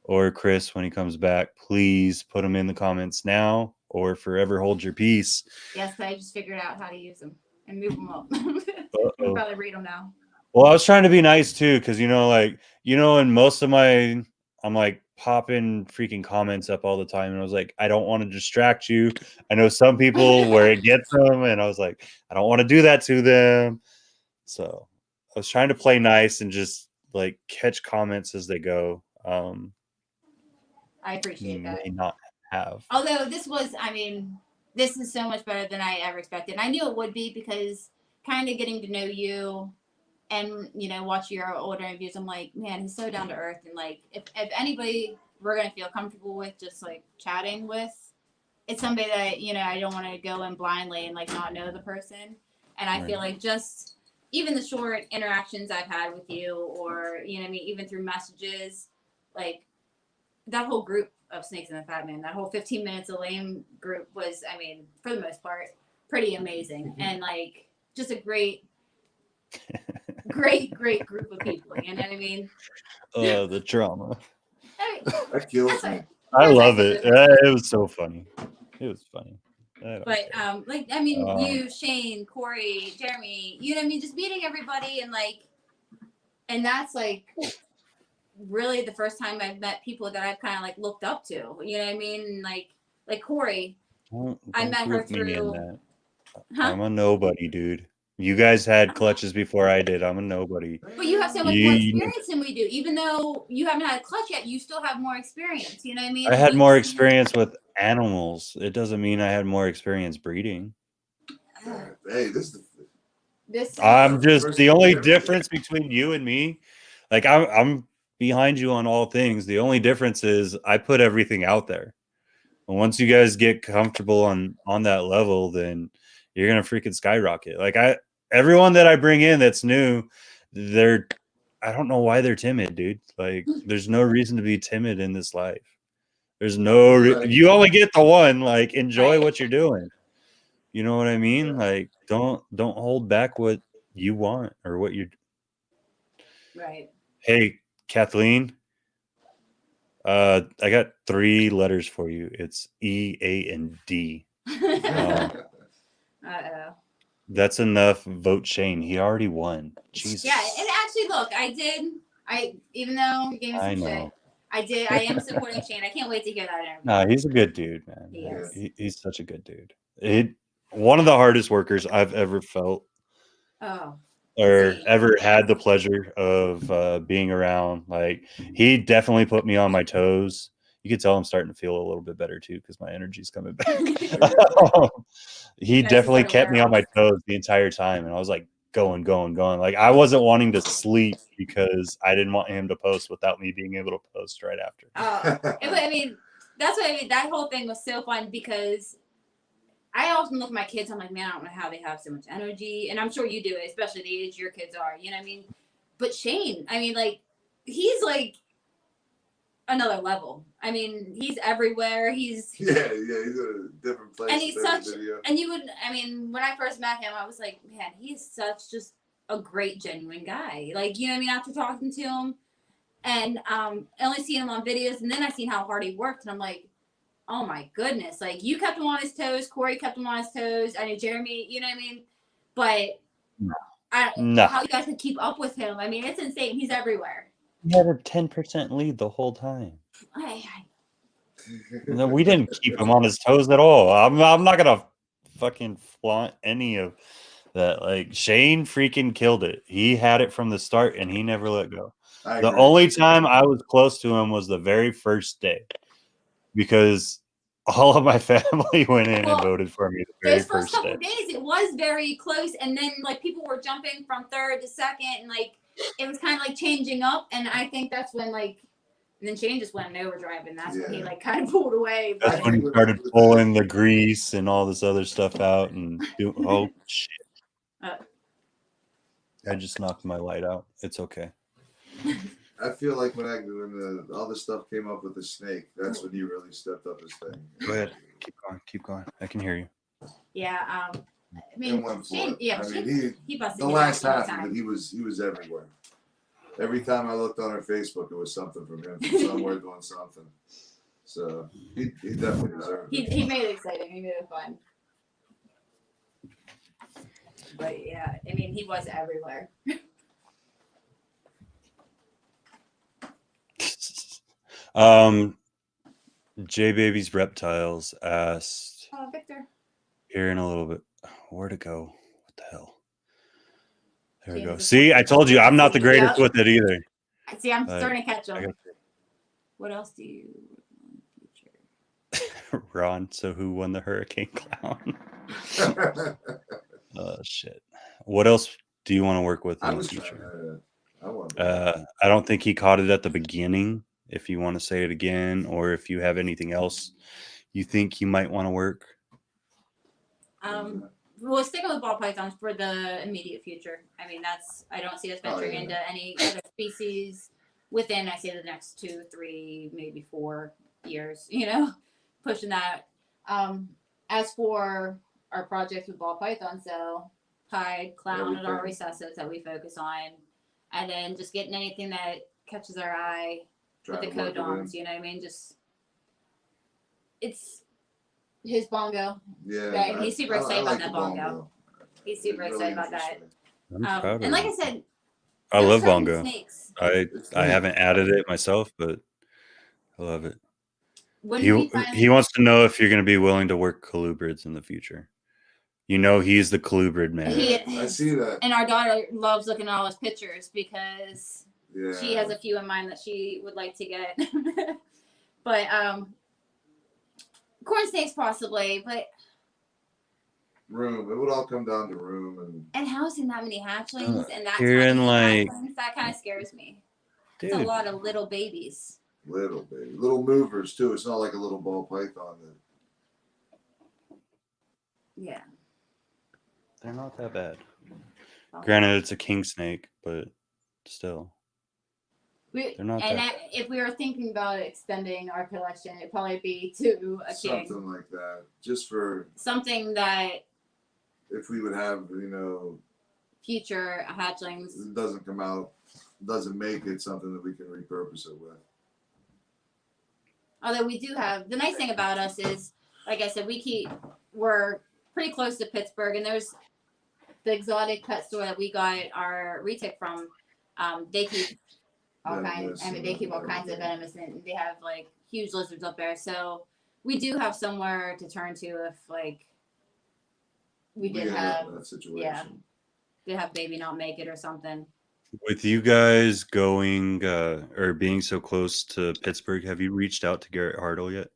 or Chris when he comes back, please put them in the comments now or forever hold your peace. Yes, I just figured out how to use them and move them up. Uh-oh. Probably read them now. Well, I was trying to be nice too, because in most of my, I'm like popping freaking comments up all the time, and I was like, I don't want to distract you. I know some people where it gets them, and I was like, I don't want to do that to them. So I was trying to play nice and just like catch comments as they go. I appreciate that. May not have. Although this is so much better than I ever expected. I knew it would be because kind of getting to know you and, watch your older interviews, I'm like, man, he's so down to earth. And like, if anybody we're going to feel comfortable with just like chatting with, it's somebody that, I don't want to go in blindly and like not know the person. And I feel like just even the short interactions I've had with you or, even through messages, like that whole group of Snakes and the Fat Man, that whole 15 Minutes of Lame group was, for the most part, pretty amazing. And like just a great group of people. You know what I mean? Oh, the drama. That kills me. I love it. It was so funny. It was funny. But you, Shane, Corey, Jeremy, just meeting everybody and that's like really the first time I've met people that I've kind of like looked up to. You know what I mean? Like Corey, I met her through. I'm a nobody, dude. You guys had clutches before I did. I'm a nobody. But you have so much more experience than we do. Even though you haven't had a clutch yet, you still have more experience. You know what I mean? I had more experience with animals. It doesn't mean I had more experience breeding. Hey, I'm just the only difference between you and me. Like I'm behind you on all things. The only difference is I put everything out there. And once you guys get comfortable on that level, then you're gonna freaking skyrocket. Like everyone that I bring in that's new, I don't know why they're timid, dude. Like there's no reason to be timid in this life. There's no you only get the one. Like enjoy what you're doing. You know what I mean? Like don't hold back what you want or what you. Right. Hey, Kathleen. I got 3 letters for you. It's E, A, and D. That's enough. Vote Shane. He already won. Jesus. Yeah, and actually, look, even though you gave me some shit, I am supporting Shane. I can't wait to hear that interview. No, he's a good dude, man. He is. He's such a good dude. One of the hardest workers I've ever felt. Oh. Or ever had the pleasure of being around. Like he definitely put me on my toes. You could tell I'm starting to feel a little bit better too because my energy's coming back. He definitely kept me on my toes the entire time, and I was like going. Like I wasn't wanting to sleep because I didn't want him to post without me being able to post right after. That's what I mean. That whole thing was so fun because I often look at my kids. I'm like, man, I don't know how they have so much energy, and I'm sure you do, especially the age your kids are. You know what I mean? But Shane, he's like another level. He's everywhere. He's he's in a different place. And he's such. And you would. When I first met him, I was like, man, he's such just a great, genuine guy. Like, you know what I mean? After talking to him, and only seeing him on videos, and then I seen how hard he worked, and I'm like, oh my goodness. Like you kept him on his toes. Corey kept him on his toes. I know Jeremy, you know what I mean? But how you guys could keep up with him. It's insane. He's everywhere. He had a 10% lead the whole time. No, we didn't keep him on his toes at all. I'm not going to fucking flaunt any of that. Like Shane freaking killed it. He had it from the start and he never let go. I The agree. only time I was close to him was the very first day, because all of my family went in and voted for me the very Those first couple day. of days, it was very close, and then like people were jumping from third to second, and like it was kind of like changing up, and I think that's when like, and then Shane just went in overdrive, and that's when he like kind of pulled away. That's But when he started pulling the grease and all this other stuff out and do. Oh shit! I just knocked my light out. It's okay. I feel like when all this stuff came up with the snake, that's when you really stepped up his thing. Go ahead. Keep going. I can hear you. Yeah, I And mean, went for Shane, it. yeah, I Shane, mean, he busted the his last ass all the half of time. it, he was everywhere. Every time I looked on her Facebook, it was something from him, from somewhere doing something. So he definitely deserved it. He made it exciting. He made it fun. But yeah, I mean, he was everywhere. J Baby's Reptiles asked. Oh, Victor. Here in a little bit. Where'd it go? What the hell? There we James go. is See, I told you I'm not the greatest Yep. with it either. See, I'm starting to catch him. What else do you? Ron, so who won the Hurricane Clown? Oh shit. What else do you want to work with in the future? I don't think he caught it at the beginning. If you want to say it again, or if you have anything else you think you might want to work. We'll stick with ball pythons for the immediate future. I mean, I don't see us venturing into any other species within, I say, the next 2, 3, maybe 4 years, pushing that. As for our projects with ball pythons, so pied, clown, and our recessives that we focus on, and then just getting anything that catches our eye with the codoms, you know what I mean? Just, it's his bongo. Yeah, right? He's super excited about that bongo. He's super excited about that. And like I said, I love bongo. Snakes. I haven't added it myself, but I love it. He wants to know if you're going to be willing to work colubrids in the future. He's the colubrid man. I see that. And our daughter loves looking at all his pictures because she has a few in mind that she would like to get. But corn snakes possibly, but room. It would all come down to room and housing that many hatchlings and that hatchlings, that kind of scares me. Dude. It's a lot of little babies. Little movers too. It's not like a little ball python. Yeah. They're not that bad. Granted, it's a king snake, but still. They're not if we were thinking about extending our collection, it'd probably be to a king. Something like that. Just for something that if we would have, future hatchlings. It doesn't come out, doesn't make it something that we can repurpose it with. Although we do have, the nice thing about us is, like I said, we're pretty close to Pittsburgh, and there's the exotic pet store that we got our RETIC from. They keep all kinds. They keep all kinds of venomous, and they have like huge lizards up there. So we do have somewhere to turn to if we did have that situation. Did have baby not make it or something. With you guys going or being so close to Pittsburgh, have you reached out to Garrett Hartle yet?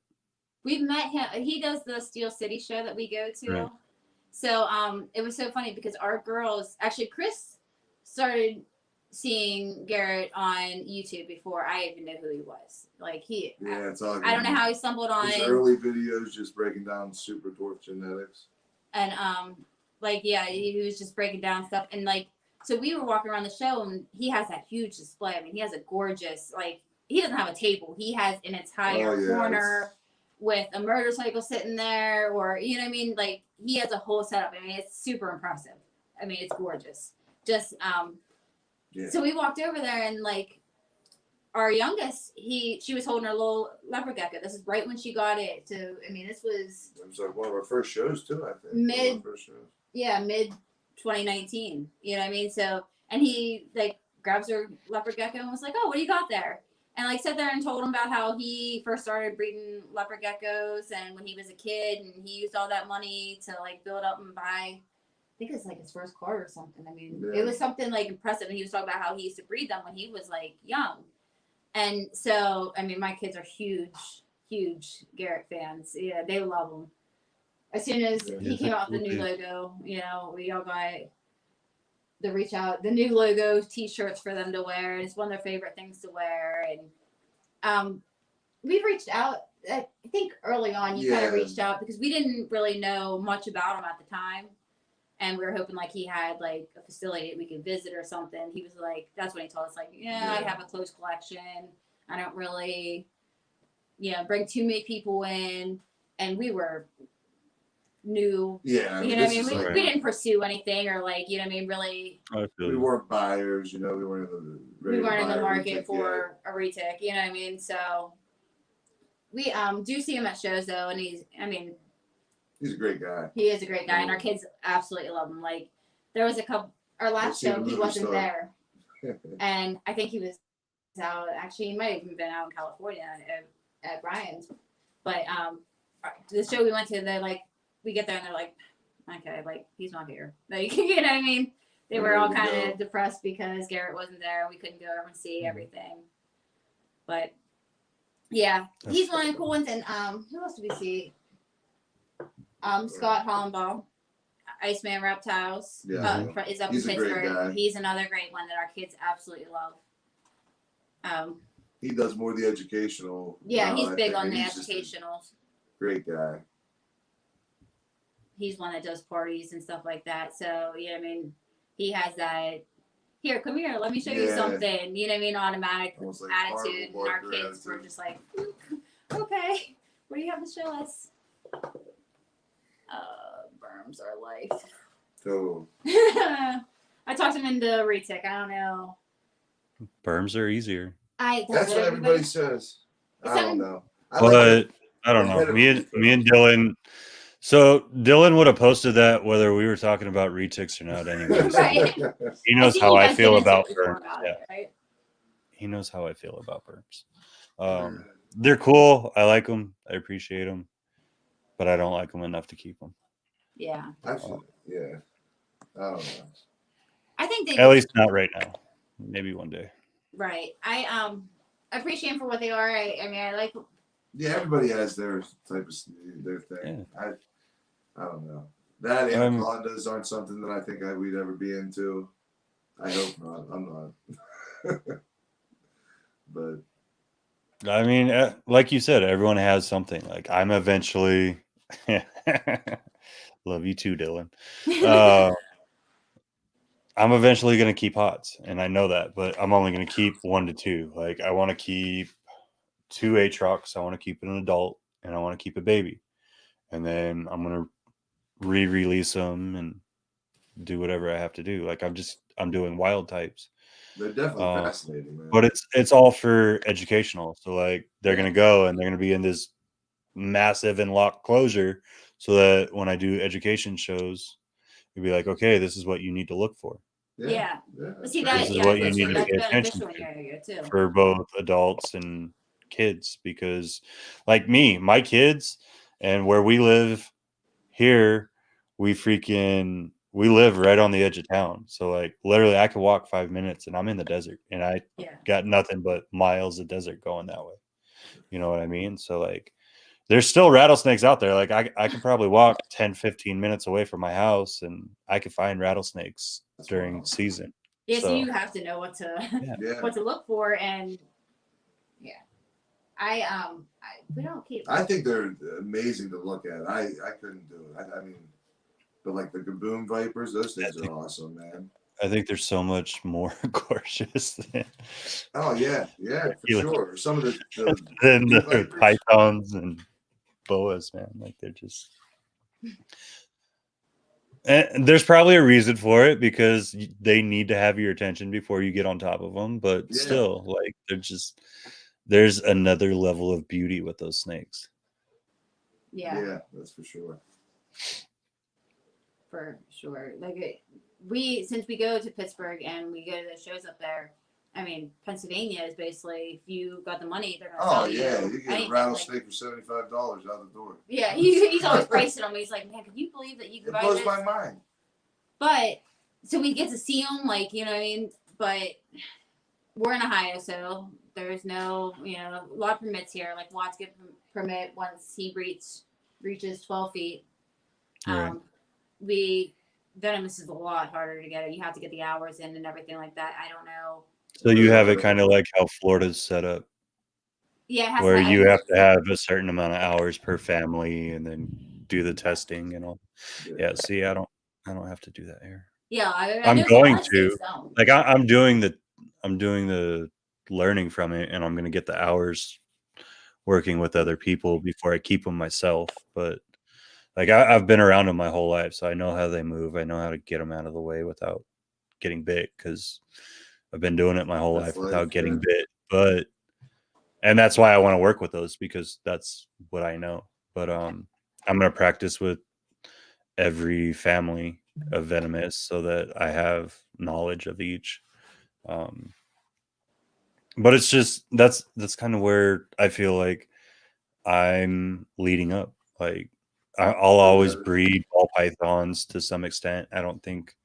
We've met him. He does the Steel City show that we go to. Right. So it was so funny because our girls, actually Chris started seeing Garrett on YouTube before I even knew who he was. Like it's all good. I don't know how he stumbled on his early videos just breaking down super dwarf genetics. And he was just breaking down stuff, and so we were walking around the show, and he has that huge display. I mean, he has a gorgeous, he doesn't have a table. He has an entire corner with a motorcycle sitting there, or, you know what I mean? Like, he has a whole setup. I mean, it's super impressive. I mean, it's gorgeous. Just, so we walked over there, and, our youngest, she was holding her little leopard gecko. This is right when she got it. So, I mean, this was... It was one of our first shows, too, I think. Mid 2019. You know what I mean? So, and he grabs her leopard gecko and was like, "Oh, what do you got there?" And sat there and told him about how he first started breeding leopard geckos and when he was a kid, and he used all that money to build up and buy think it's like his first car or something. I mean, Yeah. it was something like impressive. And he was talking about how he used to breed them when he was like young. And so, I mean, my kids are huge Garrett fans. Yeah, they love him. As soon as he came out with the new logo, you know, we all got the new logo T-shirts for them to wear. It's one of their favorite things to wear. And we've reached out. I think early on you kind of reached out because we didn't really know much about him at the time. And we were hoping like he had like a facility that we could visit or something. He was like, that's when he told us like, I have a close collection. I don't really, bring too many people in. And we were new. Yeah. You know what I mean? We didn't pursue anything or like, you know what I mean? Really. We weren't buyers, we weren't in the market for a retic, you know what I mean? So we do see him at shows though. And he's a great guy. He is a great guy, and our kids absolutely love him. Like, there was our last show, he wasn't there. And I think he was out, actually, he might have even been out in California at Brian's. But the show we went to, they're like, we get there and they're like, okay, like, he's not here. Like, you know what I mean? They were all kind of depressed because Garrett wasn't there. We couldn't go over and see everything. But, yeah, he's one of the cool ones. And who else did we see? Scott Hollenbaugh, Iceman Reptiles, is up in Pittsburgh. He's another great one that our kids absolutely love. He does more of the educational. Yeah, he's big on the educational. Great guy. He's one that does parties and stuff like that. So, you know what I mean? He has that, here, come here, let me show you something. You know what I mean? Automatic like attitude. And our kids were just like, okay, what do you have to show us? Berms are life. So I talked him into retic. I don't know. Berms are easier. That's what everybody says. I don't know. But I don't know. Me and Dylan. So Dylan would have posted that whether we were talking about retics or not. Anyways, right. He knows how I feel about berms. Right? He knows how I feel about berms. They're cool. I like them. I appreciate them. But I don't like them enough to keep them. Yeah. Actually, yeah. I don't know. I think they at least not right now. Maybe one day. Right. I appreciate them for what they are. I mean, I like. Yeah, everybody has their type of their thing. Yeah. I don't know. That anacondas aren't something that I think we'd ever be into. I hope not. I'm not. But I mean, like you said, everyone has something. Like I'm eventually. Love you too, Dylan. I'm eventually going to keep hots, and I know that, but I'm only going to keep 1 to 2. Like I want to keep 2 Aatrox. I want to keep an adult, and I want to keep a baby, and then I'm going to re-release them and do whatever I have to do. Like I'm doing wild types. They're definitely fascinating, man. But it's all for educational. So like they're going to go and they're going to be in this massive and locked closure, so that when I do education shows, you'll be like, okay, this is what you need to look for. Yeah. See, this is what you need to pay attention to for both adults and kids, because like me, my kids and where we live here, we live right on the edge of town. So like literally I could walk 5 minutes and I'm in the desert, and I got nothing but miles of desert going that way. You know what I mean? So like there's still rattlesnakes out there. Like I could probably walk 10, 15 minutes away from my house and I could find rattlesnakes during season. Yeah, so you have to know what to look for. And we don't keep. I think they're amazing to look at. I couldn't do it. I mean, but like the Gaboon Vipers, those things are awesome, man. I think they're so much more gorgeous than. Oh yeah, for sure. Some of the than the pythons and boas, man. Like they're just. And there's probably a reason for it, because they need to have your attention before you get on top of them. But still, like there's another level of beauty with those snakes. Yeah, that's for sure. For sure. Like since we go to Pittsburgh and we go to the shows up there, I mean, Pennsylvania is basically, if you got the money, they're gonna sell you get a rattlesnake for $75 out the door. Yeah, he's always pricing them. He's like, man, can you believe that you can buy this? It blows my mind. But so we get to see them, like, you know what I mean? But we're in Ohio, so there's no, you know, a lot of permits here. Like Watts get permit once he reaches 12 feet. Right. Venomous is a lot harder to get it. You have to get the hours in and everything like that. I don't know. So you have it kind of like how Florida's set up, Yeah, it has where to, you have to have a certain amount of hours per family and then do the testing and all. Yeah, see, I don't have to do that here. Yeah, I'm know going some states to. don't. Like I'm doing the learning from it, and I'm going to get the hours working with other people before I keep them myself. But like I've been around them my whole life, so I know how they move. I know how to get them out of the way without getting bit, because I've been doing it my whole life without getting bit. And that's why I want to work with those, because that's what I know. But I'm going to practice with every family of venomous so that I have knowledge of each. But it's just that's kind of where I feel like I'm leading up. Like I'll always breed ball pythons to some extent. I don't think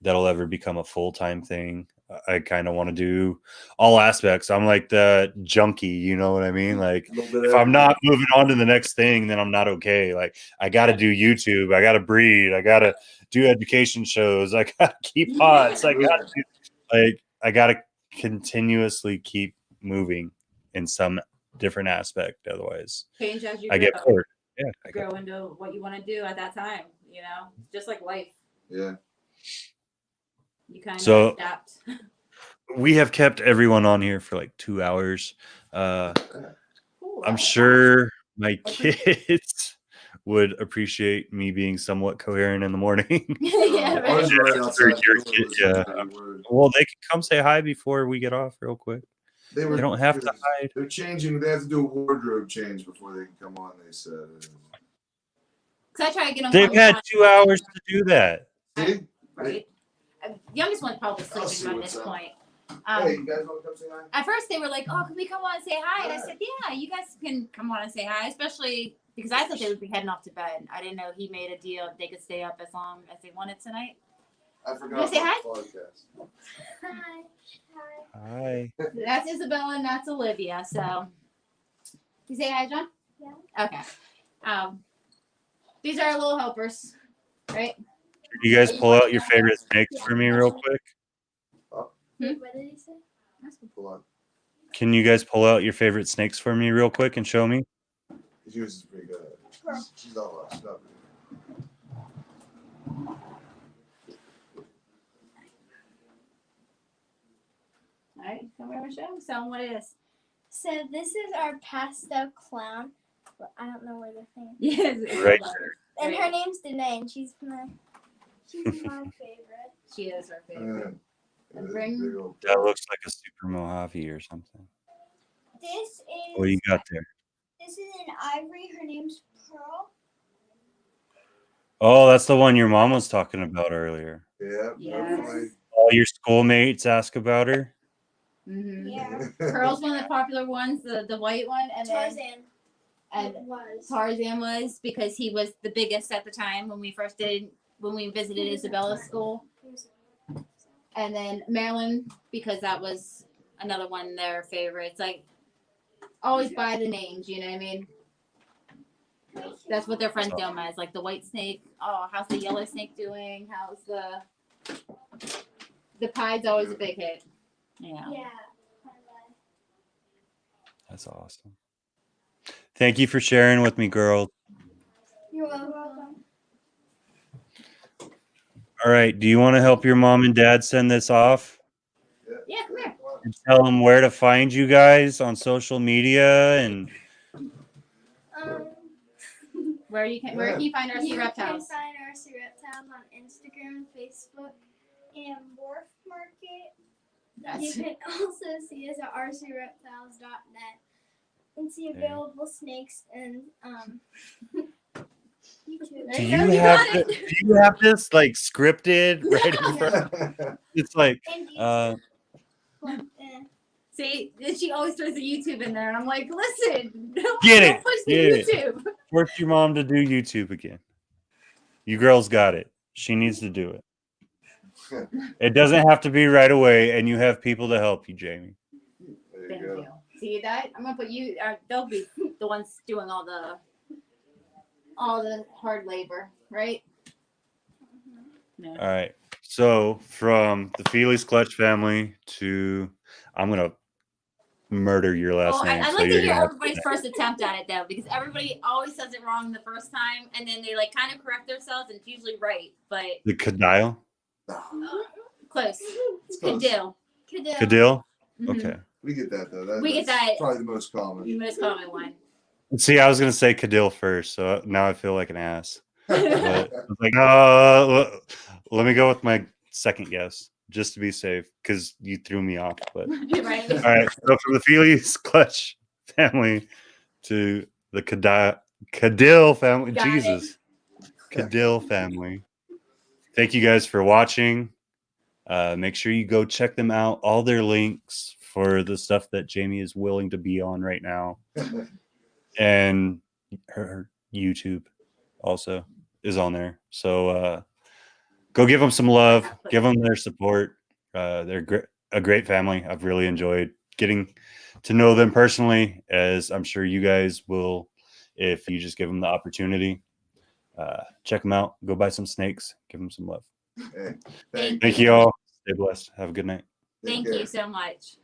that'll ever become a full-time thing. I kind of want to do all aspects. I'm like the junkie, you know what I mean? Like if I'm not moving on to the next thing, then I'm not okay. Like I got to do YouTube. I got to breed. I got to do education shows. I got to keep pots. I got to continuously keep moving in some different aspect. Otherwise, Change as you I get bored. Yeah, I grow into what you want to do at that time. You know, just like life. Yeah. You kind of adapt. We have kept everyone on here for like 2 hours. Cool, I'm sure my kids would appreciate me being somewhat coherent in the morning. Yeah, right. Yeah. Well, they can come say hi before we get off real quick. They don't have to hide. They're changing. They have to do a wardrobe change before they can come on, they said. Because I try to get them. They've had 2 hours to do that. See? Right. Youngest one's probably sleeping by this point. Hey, you guys want to come say hi? At first, they were like, "Oh, can we come on and say hi?" And I said, "Yeah, you guys can come on and say hi." Especially because I thought they would be heading off to bed. I didn't know he made a deal they could stay up as long as they wanted tonight. I forgot. Say hi. Hi. Hi. That's Isabella and that's Olivia. So, you say hi, John? Yeah. Okay. These are our little helpers, right? Can you guys pull out your favorite snakes for me real quick? What did he say? Can you guys pull out your favorite snakes for me real quick and show me? She was pretty good. She's not lost. All right, come over and show them what it is. So this is our pastel clown. But I don't know where the thing is. Yes, Right. And her name's Danae, and she's my favorite. She is our favorite. Bring. That looks like a super Mojave or something. This is. What do you got there? This is an ivory. Her name's Pearl. Oh, that's the one your mom was talking about earlier. Yeah. Yes. All your schoolmates ask about her. Mm-hmm. Yeah. Pearl's one of the popular ones, the white one, and Tarzan. then and was. Tarzan was because he was the biggest at the time when we visited Isabella's school. And then Marilyn, because that was another one of their favorites. Like, always by the names, you know what I mean? That's what their friends know them as. Like the white snake. Oh, how's the yellow snake doing? How's the pied's always a big hit. Yeah. That's awesome. Thank you for sharing with me, girl. You're welcome. All right. Do you want to help your mom and dad send this off? Yeah, come here. And tell them where to find you guys on social media and Where can you find RC Reptiles? You can find RC Reptiles on Instagram, Facebook, and Wharf Market. You can also see us at rcreptiles.net and see available snakes and YouTube. do you have this like scripted right in front? It's like See, she always throws the YouTube in there, and I'm like, listen, don't Get push the it. YouTube. Force your mom to do YouTube again. You girls got it. She needs to do it. It doesn't have to be right away, and you have people to help you, Jamie. There Thank you go. you. See that? I'm gonna put you. They'll be the ones doing all the hard labor, right? No. All right. So from the Fealys Clutch family to, I'm gonna murder your last Oh, name. I'd so like to you're hear gonna have everybody's first attempt at it though, because everybody always says it wrong the first time, and then they like kind of correct themselves, and it's usually right, but the Cadile. close. It's close. Cadil. Cadil. Mhm. Okay. We get that though. We get That's that. probably the most common. The most common one. See, I was gonna say Cadil first, so now I feel like an ass. But I was like, let me go with my second guess just to be safe, because you threw me off. But Right. all right, so from the Fealys Clutch family to the Cadil family, Got it. Jesus, Cadil family. Thank you guys for watching. Make sure you go check them out. All their links for the stuff that Jamie is willing to be on right now, and her YouTube also is on there. So go give them some love, give them their support. They're a great family. I've really enjoyed getting to know them personally, as I'm sure you guys will if you just give them the opportunity. Check them out. Go buy some snakes. Give them some love. Hey, Thank Thank you all. Stay blessed. Have a good night. Thank care. you so much.